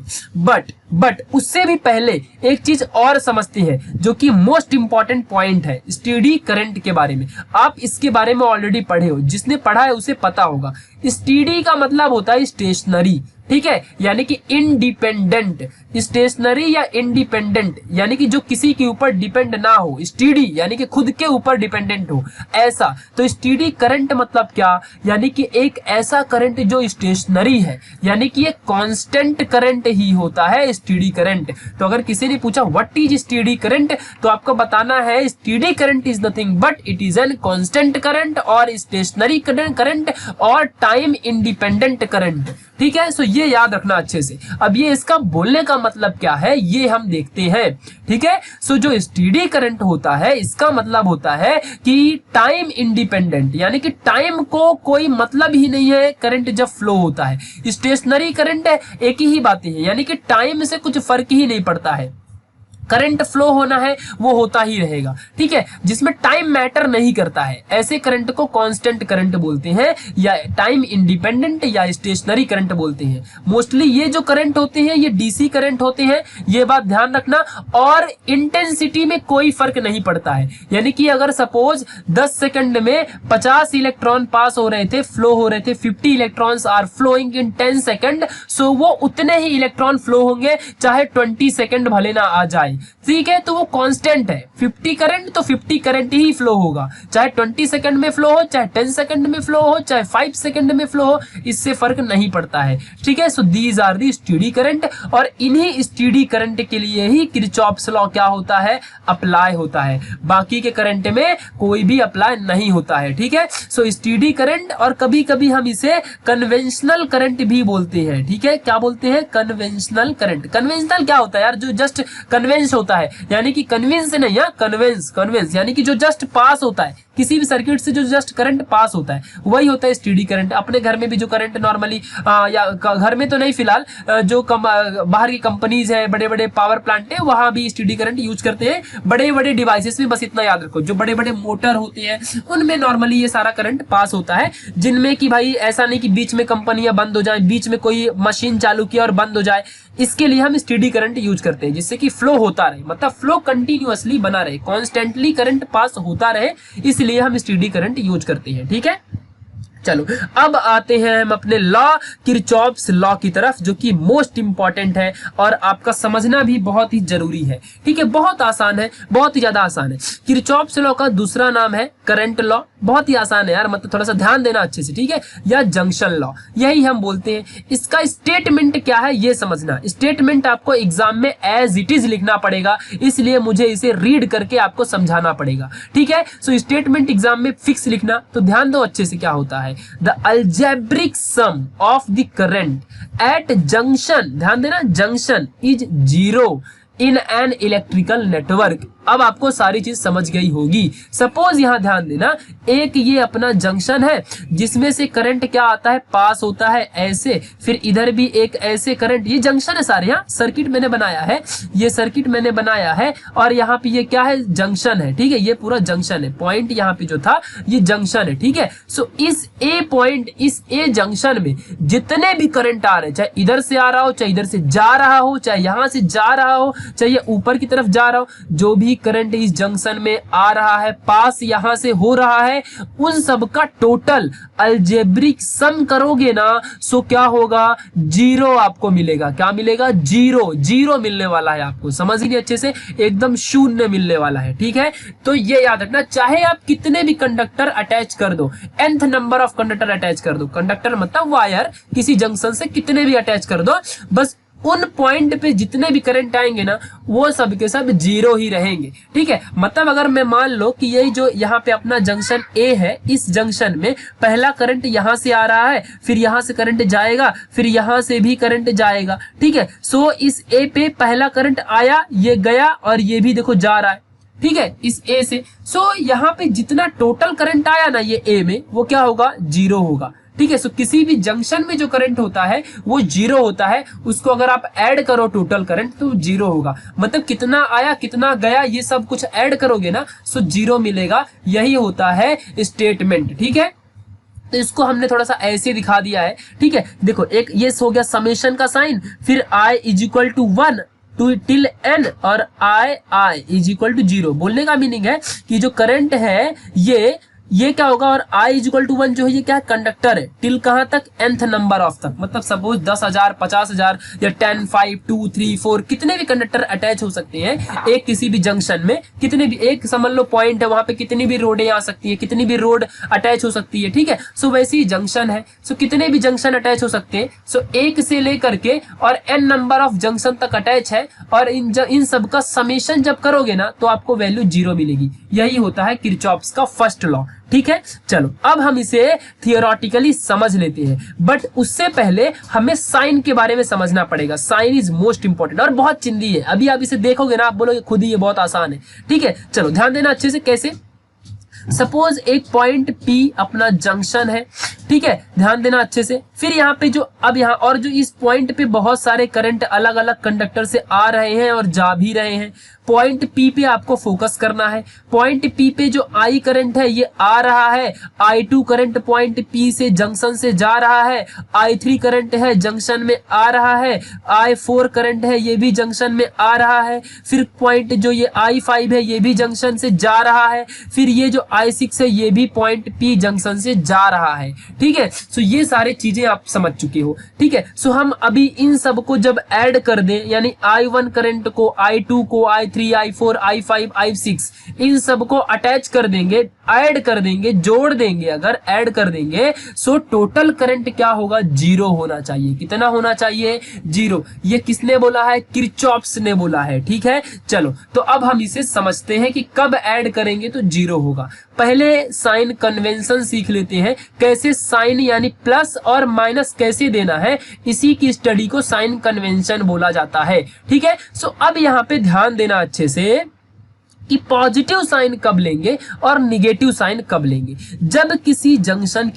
[SPEAKER 1] बट उससे भी पहले एक चीज और समझते हैं जो कि मोस्ट इंपॉर्टेंट पॉइंट है, स्टेडी करंट के बारे में। आप इसके बारे में ऑलरेडी पढ़े हो, जिसने पढ़ा है उसे पता होगा। स्टेडी का मतलब होता है स्टेशनरी, ठीक है, यानी कि इंडिपेंडेंट। स्टेशनरी या इंडिपेंडेंट यानी कि जो किसी के ऊपर डिपेंड ना हो, स्टेडी यानी कि खुद के ऊपर डिपेंडेंट हो, ऐसा। तो स्टेडी करंट मतलब क्या, यानी कि एक ऐसा करंट जो स्टेशनरी है, यानी कि एक कांस्टेंट करंट ही होता है स्टेडी करंट। तो अगर किसी ने पूछा व्हाट इज स्टेडी करंट, तो आपको बताना है steady current is nothing but it is an constant current और स्टेशनरी करंट और टाइम इंडिपेंडेंट करंट, ठीक है। सो ये याद रखना अच्छे से। अब ये इसका बोलने का मतलब क्या है ये हम देखते हैं, ठीक है। सो जो स्टेडी करंट होता है इसका मतलब होता है कि टाइम इंडिपेंडेंट, यानी कि टाइम को कोई मतलब ही नहीं है करंट जब फ्लो होता है। स्टेशनरी करंट है, एक ही बातें है, यानी कि टाइम से कुछ फर्क ही नहीं पड़ता है। करंट फ्लो होना है वो होता ही रहेगा, ठीक है, जिसमें टाइम मैटर नहीं करता है, ऐसे करंट को कांस्टेंट करंट बोलते हैं, या टाइम इंडिपेंडेंट या स्टेशनरी करंट बोलते हैं। मोस्टली ये जो करंट होते हैं ये डीसी करंट होते हैं, ये बात ध्यान रखना। और इंटेंसिटी में कोई फर्क नहीं पड़ता है, यानी कि अगर सपोज 10 सेकंड में 50 इलेक्ट्रॉन पास हो रहे थे, फ्लो हो रहे थे, 50 electrons are flowing in 10 second, so वो उतने ही इलेक्ट्रॉन फ्लो होंगे चाहे 20 सेकंड भले ना आ जाए, ठीक है, तो वो कांस्टेंट है। 50 करंट तो 50 करंट ही फ्लो होगा, चाहे 20 सेकंड में फ्लो हो, चाहे 10 सेकंड में फ्लो हो, चाहे 5 सेकंड में फ्लो हो, इससे फर्क नहीं पड़ता है, ठीक है। So these are the steady current, और इन्हीं स्टेडी करंट के लिए ही किरचॉफ्स लॉ क्या होता है, अप्लाई होता है, बाकी के करंट में कोई भी अप्लाई नहीं होता है, ठीक है। सो स्टेडी करंट, और कभी कभी हम इसे कन्वेंशनल करंट भी बोलते हैं, ठीक है, क्या बोलते हैं, कन्वेंशनल करंट। कन्वेंशनल क्या होता है यार, जो जस्ट कन्वेंस होता है, यानी कि कन्विंस नहीं है, कन्वेंस, कन्वेंस यानी कि जो जस्ट पास होता है, किसी भी सर्किट से जो जस्ट करंट पास होता है वही होता है स्टेडी करंट। अपने घर में भी जो करंट नॉर्मली या घर में तो नहीं फिलहाल, जो बाहर की कंपनीज है, बड़े बड़े पावर प्लांट है, वहां भी स्टेडी करंट यूज करते हैं, बड़े बड़े डिवाइसेस में। बस इतना याद रखो, जो बड़े बड़े मोटर होते हैं उनमें नॉर्मली ये सारा करंट पास होता है, जिनमें कि भाई ऐसा नहीं कि बीच में कंपनियां बंद हो जाए, बीच में कोई मशीन चालू किया और बंद हो जाए, इसके लिए हम स्टेडी करंट यूज करते हैं, जिससे कि फ्लो होता रहे, मतलब फ्लो कंटिन्यूअसली बना रहे, कॉन्स्टेंटली करंट पास होता रहे, इसलिए हम स्टेडी करंट यूज करते हैं, ठीक है। चलो अब आते हैं हम अपने लॉ, किरचॉफ्स लॉ की तरफ, जो कि मोस्ट इंपॉर्टेंट है और आपका समझना भी बहुत ही जरूरी है, ठीक है। बहुत आसान है, बहुत ही ज्यादा आसान है। किरचॉफ्स लॉ का दूसरा नाम है करंट लॉ, बहुत ही आसान है यार, मतलब थोड़ा सा ध्यान देना अच्छे से, ठीक है, या जंक्शन लॉ, यही हम बोलते हैं। इसका स्टेटमेंट क्या है ये समझना, स्टेटमेंट आपको एग्जाम में एज इट इज लिखना पड़ेगा, इसलिए मुझे इसे रीड करके आपको समझाना पड़ेगा, ठीक है। सो स्टेटमेंट एग्जाम में फिक्स लिखना, तो ध्यान दो अच्छे से क्या होता है। The algebraic sum of the current at junction, ध्यान देना, junction is 0 in an electrical network। अब आपको सारी चीज समझ गई होगी। सपोज यहां ध्यान देना, एक ये अपना जंक्शन है जिसमें से करंट क्या आता है, पास होता है ऐसे, फिर इधर भी एक ऐसे करंट, ये जंक्शन है सारे, यहाँ सर्किट मैंने बनाया है, ये सर्किट मैंने बनाया है, और यहाँ पे ये क्या है, जंक्शन है, ठीक है, ये पूरा जंक्शन है, पॉइंट यहाँ पे जो था ये जंक्शन है, ठीक है। सो इस ए पॉइंट, इस ए जंक्शन में जितने भी करंट आ रहे हैं, चाहे इधर से आ रहा हो, चाहे इधर से जा रहा हो, चाहे यहां से जा रहा हो, चाहे ऊपर की तरफ जा रहा हो, जो भी करंट इस जंक्शन में आ रहा है, पास यहां से हो रहा है, उन सब का टोटल अलजेब्रिक सम करोगे ना, सो क्या होगा, 0 आपको मिलेगा। क्या मिलेगा, 0, 0 मिलने वाला है आपको, समझ ही नहीं अच्छे से, एकदम शून्य मिलने वाला है, ठीक है। तो ये याद रखना, चाहे आप कितने भी कंडक्टर अटैच कर दो, nth number of conductor attach कर दो, कंडक्टर मतलब वायर, किसी जंक्शन से कितने भी अटैच कर दो, बस उन पॉइंट पे जितने भी करंट आएंगे ना, वो सब के सब 0 ही रहेंगे, ठीक है। मतलब अगर मैं मान लो कि यही जो यहाँ पे अपना जंक्शन ए है, इस जंक्शन में पहला करंट यहाँ से आ रहा है, फिर यहाँ से करंट जाएगा, फिर यहाँ से भी करंट जाएगा, ठीक है। सो इस ए पे पहला करंट आया, ये गया, और ये भी देखो जा रहा है, ठीक है, इस ए से। सो यहाँ पे जितना टोटल करंट आया ना ये ए में, वो क्या होगा, 0 होगा, ठीक है। सो किसी भी जंक्शन में जो करंट होता है वो 0 होता है, उसको अगर आप ऐड करो टोटल करंट तो 0 होगा, मतलब कितना आया कितना गया ये सब कुछ ऐड करोगे ना, सो 0 मिलेगा, यही होता है स्टेटमेंट, ठीक है। तो इसको हमने थोड़ा सा ऐसे दिखा दिया है, ठीक है। देखो एक ये हो गया समेशन का साइन, फिर i is equal to 1 to till n, और i इज इक्वल टू 0। बोलने का मीनिंग है कि जो करंट है ये क्या होगा, और i इज इक्वल टू 1 जो है ये क्या है, कंडक्टर है, टिल कहां तक, nth नंबर ऑफ तक, मतलब सपोज 10,000, 50,000 या 10, 5, 2, 3, 4 कितने भी कंडक्टर अटैच हो सकते हैं एक किसी भी जंक्शन में, कितने भी, एक समझ लो पॉइंट है, वहां पे कितनी भी रोडें आ सकती है, कितनी भी रोड अटैच हो सकती है, ठीक है। सो वैसे ही जंक्शन है, सो कितने भी जंक्शन अटैच हो सकते हैं, सो एक से लेकर के और n नंबर ऑफ जंक्शन तक अटैच है, और इन सब का समेशन जब करोगे ना तो आपको वैल्यू 0 मिलेगी। यही होता है किरचॉफ्स का फर्स्ट लॉ, ठीक है। चलो अब हम इसे थियोरेटिकली समझ लेते हैं, बट उससे पहले हमें साइन के बारे में समझना पड़ेगा। साइन इज मोस्ट इंपॉर्टेंट और बहुत चिंदी है, अभी आप इसे देखोगे ना आप बोलोगे खुद ही ये बहुत आसान है, ठीक है। चलो ध्यान देना अच्छे से, कैसे, सपोज एक पॉइंट P अपना जंक्शन है, ठीक है, ध्यान देना अच्छे से, फिर यहाँ पे जो अब यहाँ और जो इस पॉइंट पे बहुत सारे करंट अलग अलग कंडक्टर से आ रहे हैं और जा भी रहे हैं। पॉइंट पी पे आपको फोकस करना है। पॉइंट पी पे जो आई करंट है ये आ रहा है, I2 करंट पॉइंट पी से जंक्शन से जा रहा है, I3 करंट है जंक्शन में आ रहा है, I4 करंट है ये भी जंक्शन में आ रहा है। फिर पॉइंट जो ये I5 है ये भी जंक्शन से जा रहा है। फिर ये जो I6 है ये भी पॉइंट पी जंक्शन से जा रहा है। ठीक है, सो ये सारे चीजें आप समझ चुके हो। ठीक है, सो हम अभी इन सब को जब ऐड कर दें, यानी I1 करंट को, I2 को, I3, I4, I5, I6 इन सब को अटैच कर देंगे, ऐड कर देंगे, जोड़ देंगे, अगर ऐड कर देंगे सो टोटल करंट क्या होगा, 0 होना चाहिए। कितना होना चाहिए, 0। ये किसने बोला है, किरचॉफ्स ने बोला है। ठीक है, चलो तो अब हम इसे समझते हैं कि कब ऐड करेंगे तो 0 होगा। पहले साइन कन्वेंशन सीख लेते हैं, कैसे साइन यानी प्लस और माइनस कैसे देना है, इसी की स्टडी को साइन कन्वेंशन बोला जाता है। ठीक है, सो अब यहाँ पे ध्यान देना अच्छे से कि पॉजिटिव साइन कब लेंगे और निगेटिव साइन कब लेंगे। जब किसी जंक्शन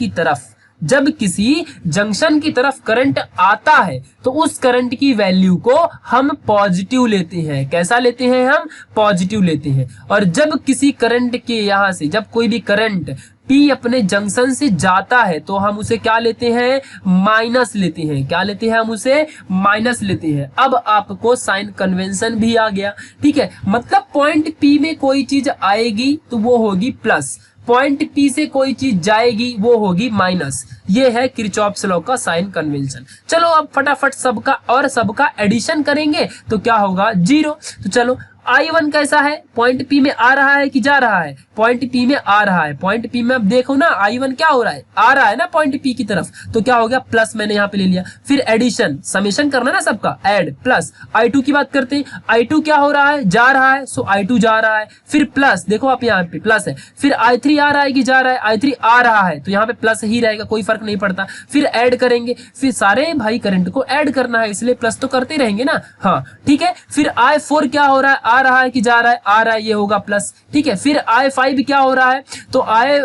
[SPEAKER 1] की तरफ करंट आता है तो उस करंट की वैल्यू को हम पॉजिटिव लेते हैं। कैसा लेते हैं, हम पॉजिटिव लेते हैं। और जब किसी करंट के यहां से, जब कोई भी करंट P अपने जंक्शन से जाता है तो हम उसे क्या लेते हैं, माइनस लेते हैं। क्या लेते हैं, हम उसे माइनस लेते हैं। अब आपको साइन कन्वेंशन भी आ गया। ठीक है, मतलब पॉइंट P में कोई चीज आएगी तो वो होगी प्लस, पॉइंट P से कोई चीज जाएगी वो होगी माइनस। ये है किरचॉफ्स लॉ का साइन कन्वेंशन। चलो अब फटाफट सबका एडिशन करेंगे तो क्या होगा, 0। तो चलो I1 कैसा है, पॉइंट P में आ रहा है कि जा रहा है, पॉइंट P में आ रहा है। पॉइंट P में अब देखो ना I1 क्या हो रहा है, आ रहा है ना पॉइंट P की तरफ, तो क्या हो गया, प्लस मैंने यहाँ पे ले लिया। फिर एडिशन, समेशन करना ना सबका, ऐड प्लस। I2 की बात करते हैं, I2 क्या हो रहा है, जा रहा है, सो I2 जा रहा है। फिर प्लस, देखो आप यहाँ पे प्लस है। फिर I3 आ रहा है कि जा रहा है, I3 आ रहा है, तो यहाँ पे प्लस ही रहेगा, कोई फर्क नहीं पड़ता। फिर ऐड करेंगे, फिर सारे भाई करंट को ऐड करना है, इसलिए प्लस तो करते रहेंगे ना। हाँ ठीक है, फिर I4 क्या हो रहा है, आ रहा है कि जा रहा है, आ रहा है, ये होगा प्लस। ठीक है, फिर I5 क्या हो रहा है, तो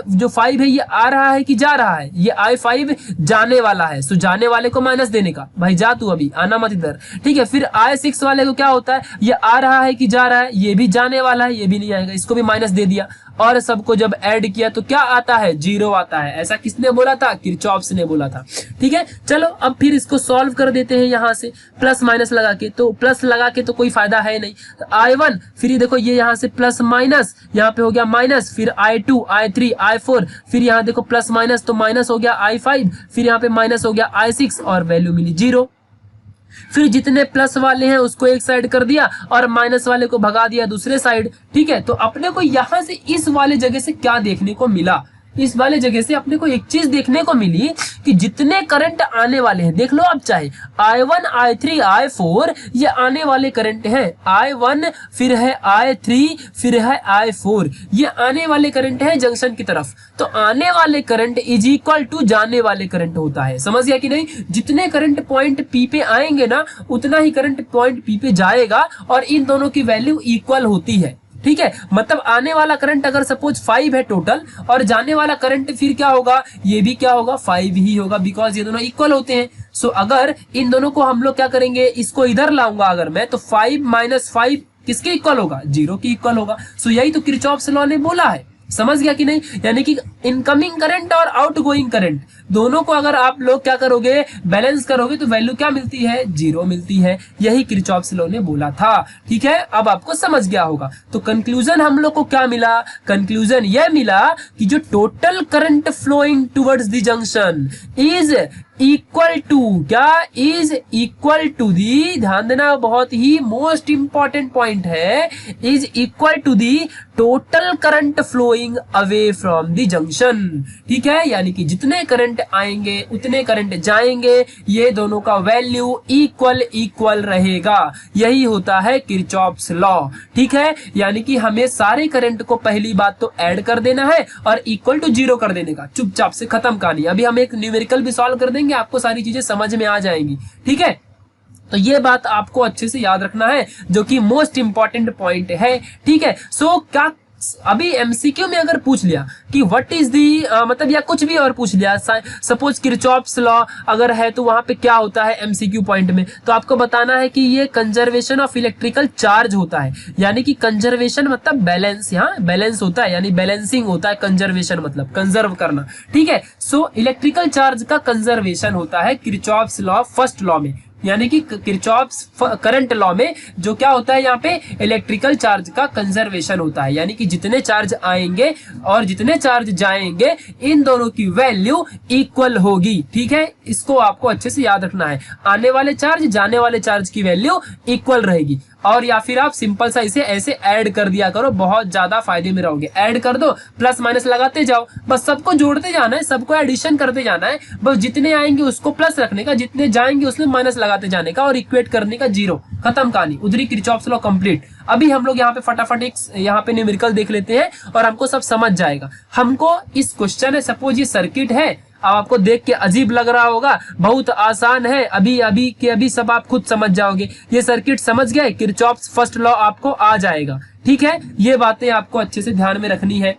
[SPEAKER 1] जो 5 है ये आ रहा है कि जा रहा है, ये I5 जाने वाला है, सो जाने वाले को माइनस देने का, भाई जा तू अभी, आना मत इधर। ठीक है, फिर I6 वाले को क्या होता है, ये आ रहा है कि जा रहा है, ये भी जाने वाला है, ये भी नहीं आएगा, इसको भी माइनस दे दिया। और सबको जब ऐड किया तो क्या आता है, 0 आता है। ऐसा किसने बोला था, किरचॉफ्स ने बोला था। ठीक है, चलो अब फिर इसको सॉल्व कर देते हैं यहाँ से प्लस माइनस लगा के। तो प्लस लगा के तो कोई फायदा है नहीं, तो I1, फिर ये देखो ये यहाँ से प्लस माइनस, यहाँ पे हो गया माइनस, फिर I2, I3, I4, फिर यहाँ देखो प्लस माइनस तो माइनस हो गया I5, फिर यहाँ पे माइनस हो गया I6 और वैल्यू मिली 0। फिर जितने प्लस वाले हैं उसको एक साइड कर दिया और माइनस वाले को भगा दिया दूसरे साइड। ठीक है, तो अपने को यहां से इस वाले जगह से क्या देखने को मिला, इस वाले जगह से अपने को एक चीज देखने को मिली कि जितने करंट आने वाले हैं, देख लो आप चाहे I1, I3, I4 ये आने वाले करंट हैं। I1 फिर है I3 फिर है I4, ये आने वाले करंट हैं जंक्शन की तरफ। तो आने वाले करंट इज इक्वल टू जाने वाले करंट होता है। समझ गया कि नहीं, जितने करंट पॉइंट P पे आएंगे ना उतना ही करंट पॉइंट P पे जाएगा और इन दोनों की वैल्यू इक्वल होती है। ठीक है, मतलब आने वाला करंट अगर सपोज 5 है टोटल और जाने वाला करंट फिर क्या होगा, ये भी क्या होगा, 5 ही होगा, बिकॉज ये दोनों इक्वल होते हैं। सो अगर इन दोनों को हम लोग क्या करेंगे, इसको इधर लाऊंगा अगर मैं, तो 5 माइनस 5 किसके इक्वल होगा, 0 की इक्वल होगा। सो यही तो किरचॉफ्स लॉ ने बोला है। समझ गया कि नहीं, यानी कि इनकमिंग करंट और आउटगोइंग करंट दोनों को अगर आप लोग क्या करोगे, बैलेंस करोगे तो वैल्यू क्या मिलती है, 0 मिलती है। यही किरचॉफ्स लॉ ने बोला था। ठीक है, अब आपको समझ गया होगा। तो कंक्लूजन हम लोग को क्या मिला, कंक्लूजन यह मिला कि जो total current flowing towards the junction is equal to, क्या, इज इक्वल टू दी, ध्यान देना बहुत ही मोस्ट इंपॉर्टेंट पॉइंट है, is equal to the total current flowing away from the junction. ठीक है, यानी कि जितने करंट आएंगे उतने करंट जाएंगे, ये दोनों का वैल्यू इक्वल रहेगा। यही होता है किरचॉफ्स लॉ। ठीक है, यानी कि हमें सारे करंट को पहली बात तो ऐड कर देना है और इक्वल टू 0 कर देने का, चुपचाप से खत्म कहानी। अभी हम एक न्यूमेरिकल भी सॉल्व कर देंगे, आपको सारी चीजें समझ में आ जाएंगी। ठीक है, तो ये बात आपको अच्छे से याद रखना है जो कि मोस्ट इंपॉर्टेंट पॉइंट है। ठीक है, सो क्या अभी एमसीक्यू में अगर पूछ लिया कि व्हाट इज दी मतलब या कुछ भी और पूछ लिया, सपोज किरचॉफ्स लॉ अगर है तो वहां पे क्या होता है एमसीक्यू पॉइंट में, तो आपको बताना है कि ये कंजर्वेशन ऑफ इलेक्ट्रिकल चार्ज होता है, यानी कि कंजर्वेशन मतलब बैलेंस, यहाँ बैलेंस होता है यानी बैलेंसिंग होता है, कंजर्वेशन मतलब कंजर्व करना, ठीक है। सो इलेक्ट्रिकल चार्ज का कंजर्वेशन होता है किरचॉफ्स लॉ फर्स्ट लॉ में, यानी कि किरचॉफ्स करंट लॉ में जो क्या होता है यहाँ पे इलेक्ट्रिकल चार्ज का कंजर्वेशन होता है, यानी कि जितने चार्ज आएंगे और जितने चार्ज जाएंगे इन दोनों की वैल्यू इक्वल होगी, ठीक है। इसको आपको अच्छे से याद रखना है, आने वाले चार्ज जाने वाले चार्ज की वैल्यू इक्वल रहेगी। और या फिर आप सिंपल सा इसे ऐसे ऐड कर दिया करो, बहुत ज्यादा फायदे में रहोगे। ऐड कर दो, प्लस माइनस लगाते जाओ, बस सबको जोड़ते जाना है, सबको एडिशन करते जाना है, बस जितने आएंगे उसको प्लस रखने का, जितने जाएंगे उसमें माइनस लगाते जाने का और इक्वेट करने का जीरो, खत्म कहानी, उधरी किरचॉफ्स लॉ कंप्लीट। अभी हम लोग यहाँ पे फटाफट एक यहाँ पे न्यूमेरिकल देख लेते हैं और हमको सब समझ जाएगा। हमको इस क्वेश्चन है, सपोज ये सर्किट है, अब आपको देख के अजीब लग रहा होगा, बहुत आसान है, अभी अभी के अभी सब आप खुद समझ जाओगे। ये सर्किट समझ गए, किरचॉफ्स फर्स्ट लॉ आपको आ जाएगा, ठीक है। ये बातें आपको अच्छे से ध्यान में रखनी है।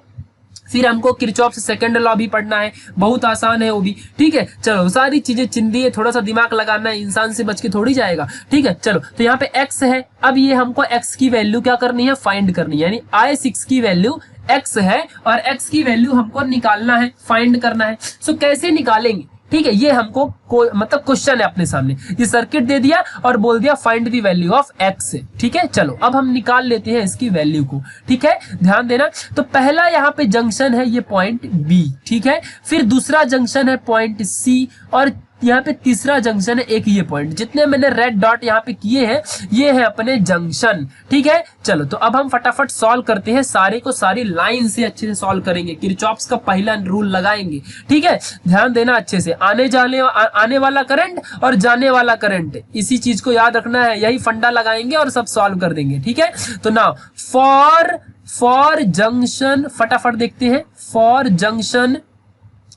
[SPEAKER 1] फिर हमको किरचॉफ्स सेकंड लॉ भी पढ़ना है, बहुत आसान है वो भी, ठीक है। चलो सारी चीजें चिंदी है, थोड़ा सा दिमाग लगाना है, इंसान से बच के थोड़ी जाएगा, ठीक है। चलो तो यहाँ पे x है, अब ये हमको x की वैल्यू क्या करनी है, फाइंड करनी है, यानी I6 की वैल्यू x है और x की वैल्यू हमको निकालना है, फाइंड करना है। सो कैसे निकालेंगे, ठीक है, ये हमको मतलब क्वेश्चन है अपने सामने, ये सर्किट दे दिया और बोल दिया find the value of x, ठीक है। चलो अब हम निकाल लेते हैं इसकी वैल्यू को, ठीक है, ध्यान देना। तो पहला यहाँ पे जंक्शन है ये पॉइंट B, ठीक है, फिर दूसरा जंक्शन है पॉइंट C और यहाँ पे तीसरा जंक्शन है एक ये पॉइंट। जितने मैंने रेड डॉट यहाँ पे किए हैं ये है अपने जंक्शन, ठीक है। चलो तो अब हम फटाफट सॉल्व करते हैं, सारे को सारी लाइन से अच्छे से सॉल्व करेंगे, किरचॉफ्स का पहला रूल लगाएंगे, ठीक है। ध्यान देना अच्छे से, आने वाला करंट और जाने वाला करंट, इसी चीज को याद रखना है, यही फंडा लगाएंगे और सब सॉल्व कर देंगे, ठीक है। तो नाउ फॉर जंक्शन, फटाफट देखते हैं, फॉर जंक्शन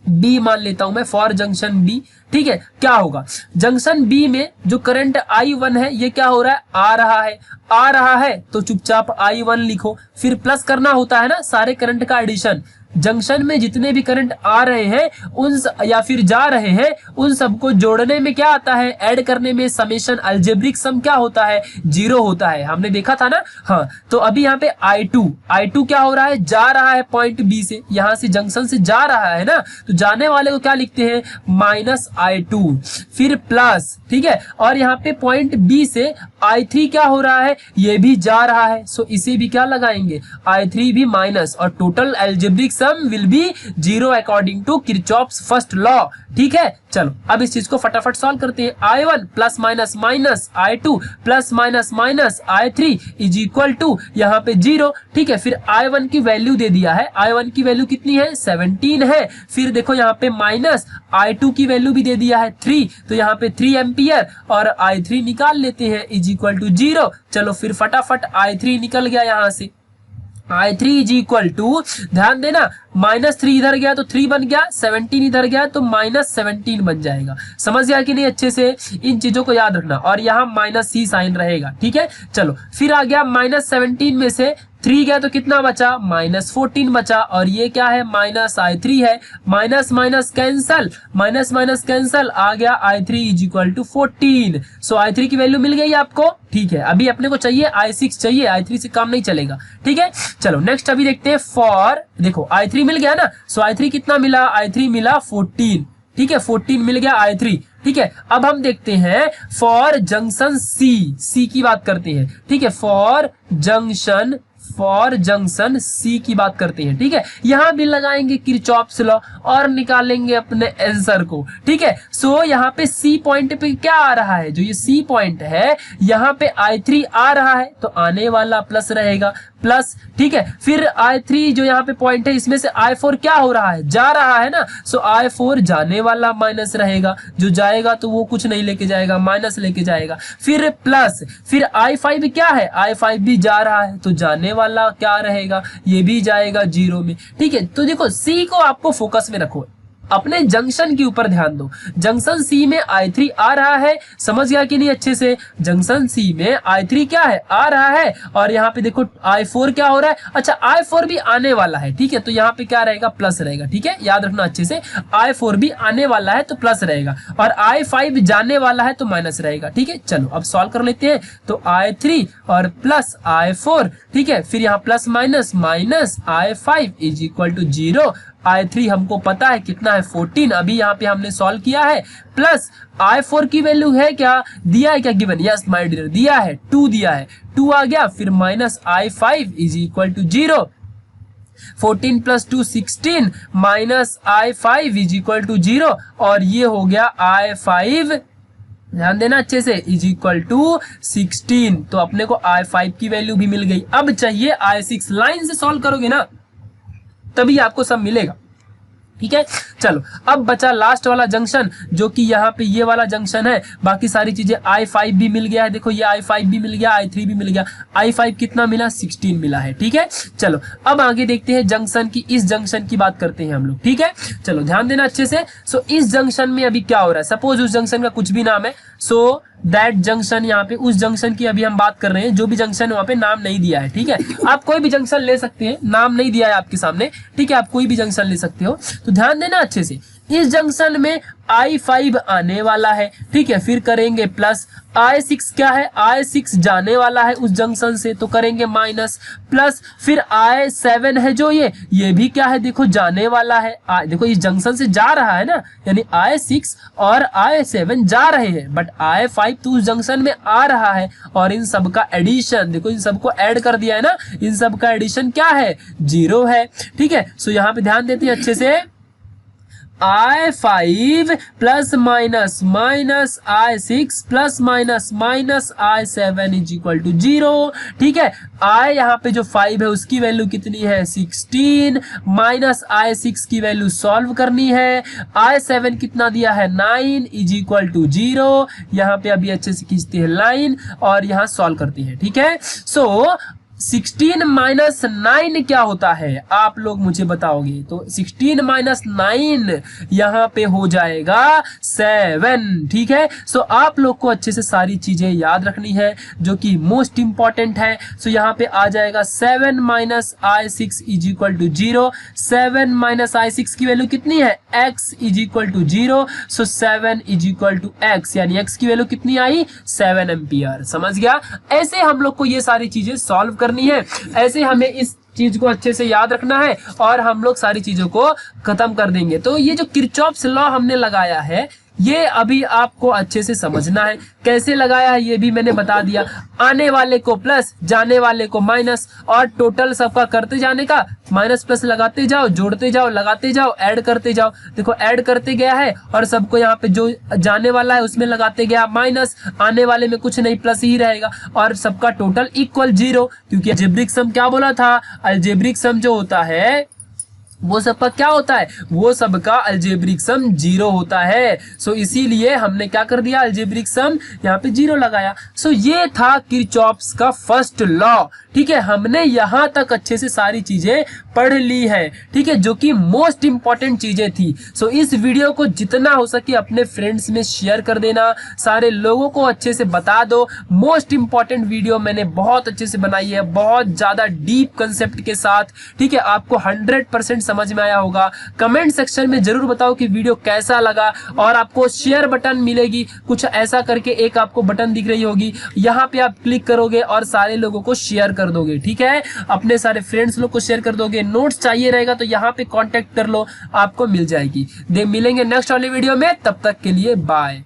[SPEAKER 1] बी मान लेता हूं मैं, फॉर जंक्शन बी, ठीक है। क्या होगा, जंक्शन बी में जो करंट I1 है ये क्या हो रहा है, आ रहा है तो चुपचाप I1 लिखो, फिर प्लस करना होता है ना सारे करंट का एडिशन। जंक्शन में जितने भी करंट आ रहे हैं उन या फिर जा रहे हैं उन सबको जोड़ने में क्या आता है, ऐड करने में समेशन, अलजेब्रिक सम क्या होता है, 0 होता है, हमने देखा था ना। हाँ तो अभी यहाँ पे I2 क्या हो रहा है, जा रहा है पॉइंट B से, यहाँ से जंक्शन से जा रहा है ना, तो जाने वाले को क्या लिखते हैं, -I2, फिर प्लस, ठीक है। और यहाँ पे पॉइंट B से I3 क्या हो रहा है, ये भी जा रहा है, सो इसे भी क्या लगाएंगे, I3 भी माइनस, और total algebraic sum will be 0 according to Kirchhoff's first law, ठीक है। चलो अब इस चीज को फटाफट सॉल्व करते हैं। I1 plus minus minus I2 plus minus minus I3 is equal to यहाँ पे 0, ठीक है। फिर I1 की वैल्यू दे दिया है, I1 की वैल्यू कितनी है, 17 है। फिर देखो यहाँ पे माइनस I2 की वैल्यू भी दे दिया है 3, तो यहाँ पे 3 एम्पियर और I3 निकाल लेते हैं इज इक्वल टू 0। चलो फिर फटाफट I3 निकल गया यहाँ से, I3 इज इक्वल टू, ध्यान देना, -3 इधर गया तो 3 बन गया, 17 इधर गया तो -17 बन जाएगा। समझ गया कि नहीं, अच्छे से इन चीजों को याद रखना, और यहाँ -C साइन रहेगा, ठीक है। चलो फिर आ गया -17 में से 3 गया तो कितना बचा, -14 बचा, और ये क्या है, -I3 है, minus minus cancel, minus minus cancel, आ गया I3 is equal to 14। So I3 की वैल्यू मिल गई आपको, ठीक है। अभी अपने को चाहिए I6 चाहिए, I3 से काम नहीं चलेगा, ठीक है। चलो नेक्स्ट अभी देखते हैं फॉर, देखो I3 मिल गया ना, सो I3 कितना मिला, I3 मिला 14, ठीक है, 14 मिल गया I3, ठीक है। अब हम देखते हैं फॉर जंक्शन C की बात करते हैं, ठीक है, फॉर जंक्शन C की बात करते हैं, ठीक है। यहां भी लगाएंगे किरचॉफ्स लॉ और निकालेंगे अपने आंसर को, ठीक है। सो यहाँ पे C पॉइंट पे क्या आ रहा है, जो ये C पॉइंट है यहाँ पे I3 आ रहा है तो आने वाला प्लस रहेगा, प्लस, ठीक है। फिर I3 जो यहाँ पे पॉइंट है इसमें से I4 क्या हो रहा है, जा रहा है ना, सो I4 जाने वाला माइनस रहेगा, जो जाएगा तो वो कुछ नहीं लेके जाएगा, माइनस लेके जाएगा, फिर प्लस, फिर I5 क्या है, I5 भी जा रहा है तो जाने वाला क्या रहेगा, ये भी जाएगा 0 में, ठीक है। तो देखो C को आपको फोकस में रखो, अपने जंक्शन के ऊपर ध्यान दो। जंक्शन सी में I3 आ रहा है, समझ गया कि नहीं अच्छे से। जंक्शन सी में I3 क्या है, आ रहा है, और यहाँ पे देखो I4 क्या हो रहा है। अच्छा I4 भी आने वाला है, ठीक है, तो यहाँ पे क्या रहेगा, प्लस रहेगा, ठीक है, याद रखना अच्छे से। I4 भी आने वाला है तो प्लस रहेगा, और I5 जाने वाला है तो माइनस रहेगा, ठीक है। चलो अब सॉल्व कर लेते हैं। तो I3 और प्लस I4, ठीक है, फिर यहाँ plus minus minus I5 is equal to 0। I3 हमको पता है कितना है 14, अभी यहाँ पे हमने सॉल्व किया है, प्लस I4 की वैल्यू है क्या, दिया है क्या गिवन, यस माय डियर दिया है, 2 दिया है, 2 आ गया, फिर minus I5 is equal to 0। 14 plus 2 16 minus I5 is equal to 0, और ये हो गया I5, ध्यान देना अच्छे से, इज इक्वल टू 16। तो अपने को I5 की वैल्यू भी मिल गई। अब चाहिए I6, लाइन से सॉल्व करोगे ना तभी आपको सब मिलेगा, ठीक है। चलो अब बचा लास्ट वाला जंक्शन, जो कि यहाँ पे ये वाला जंक्शन है। बाकी सारी चीजें I5 भी मिल गया है, देखो ये I5 भी मिल गया, I3 भी मिल गया। I5 कितना मिला, 16 मिला है, ठीक है। चलो अब आगे देखते हैं जंक्शन की, इस जंक्शन की बात करते हैं हम लोग, ठीक है। चलो ध्यान देना अच्छे से। सो इस जंक्शन में अभी क्या हो रहा है, सपोज उस जंक्शन का कुछ भी नाम है, सो दैट जंक्शन, यहाँ पे उस जंक्शन की अभी हम बात कर रहे हैं, जो भी जंक्शन वहां पे नाम नहीं दिया है, ठीक है। आप कोई भी जंक्शन ले सकते हैं, नाम नहीं दिया है आपके सामने, ठीक है, आप कोई भी जंक्शन ले सकते हो। तो ध्यान देना अच्छे से, इस जंक्शन में I5 आने वाला है, ठीक है, फिर करेंगे प्लस, I6 क्या है, I6 जाने वाला है उस जंक्शन से, तो करेंगे माइनस, प्लस फिर I7 है जो ये भी क्या है, देखो जाने वाला है, देखो इस जंक्शन से जा रहा है ना, यानी I6 और I7 जा रहे हैं, बट I5 तो उस जंक्शन में आ रहा है, और इन सब का एडिशन, देखो इन सबको ऐड कर दिया है ना, इन सब का एडिशन क्या है, 0 है, ठीक है। सो यहाँ पे ध्यान देते हैं अच्छे से, I5 plus minus minus I6 plus minus minus I7 is equal to 0, ठीक है। I यहाँ पे जो 5 है उसकी वैल्यू कितनी है, 16, माइनस I6 की वैल्यू सॉल्व करनी है, I7 कितना दिया है, 9 इज इक्वल टू 0। यहाँ पे अभी अच्छे से खींचते हैं लाइन और यहाँ सॉल्व करते हैं, ठीक है। सो 16 माइनस 9 क्या होता है, आप लोग मुझे बताओगे। तो 16 माइनस 9 यहाँ पे हो जाएगा 7, ठीक है। सो आप लोग को अच्छे से सारी चीजें याद रखनी है जो कि मोस्ट इंपॉर्टेंट है। सो यहाँ पे आ जाएगा 7 minus I6 is equal to 0। 7 minus I6 की वैल्यू कितनी है, x is equal to 0। So 7 is equal to x, यानी x की वैल्यू कितनी आई, 7 एम्पियर। समझ गया। ऐसे हम लोग को ये सारी चीजें सॉल्व करनी है, ऐसे हमें इस चीज को अच्छे से याद रखना है और हम लोग सारी चीजों को खत्म कर देंगे। तो ये जो किरचॉफ्स लॉ हमने लगाया है ये अभी आपको अच्छे से समझना है, कैसे लगाया है ये भी मैंने बता दिया। आने वाले को प्लस, जाने वाले को माइनस, और टोटल सबका करते जाने का, माइनस प्लस लगाते जाओ, जोड़ते जाओ, लगाते जाओ, ऐड करते जाओ। देखो ऐड करते गया है और सबको यहाँ पे जो जाने वाला है उसमें लगाते गया माइनस, आने वाले में कुछ नहीं प्लस ही रहेगा, और सबका टोटल इक्वल 0, क्योंकि अलजेब्रिक सम क्या बोला था, अलजेब्रिक सम जो होता है वो सबका क्या होता है, वो सबका अलजेब्रिक सम 0 होता है। सो इसीलिए हमने क्या कर दिया, अलजेब्रिक सम यहाँ पे 0 लगाया। सो ये था किरचॉफ्स का फर्स्ट लॉ, ठीक है। हमने यहाँ तक अच्छे से सारी चीजें पढ़ ली है, ठीक है, जो कि मोस्ट इंपॉर्टेंट चीजें थी। सो इस वीडियो को जितना हो सके अपने फ्रेंड्स में शेयर कर देना, सारे लोगों को अच्छे से बता दो। मोस्ट इंपॉर्टेंट वीडियो मैंने बहुत अच्छे से बनाई है, बहुत ज्यादा डीप कंसेप्ट के साथ, ठीक है। आपको 100% समझ में आया होगा। कमेंट सेक्शन में जरूर बताओ कि वीडियो कैसा लगा, और आपको शेयर बटन मिलेगी कुछ ऐसा करके, एक आपको बटन दिख रही होगी, यहाँ पे आप क्लिक करोगे और सारे लोगों को शेयर कर दोगे, ठीक है। अपने सारे फ्रेंड्स लोग को शेयर कर दोगे। नोट्स चाहिए रहेगा तो यहाँ पे कांटेक्ट कर लो, आपको मिल जाएगी। मिलेंगे नेक्स्ट वाले वीडियो में, तब तक के लिए बाय।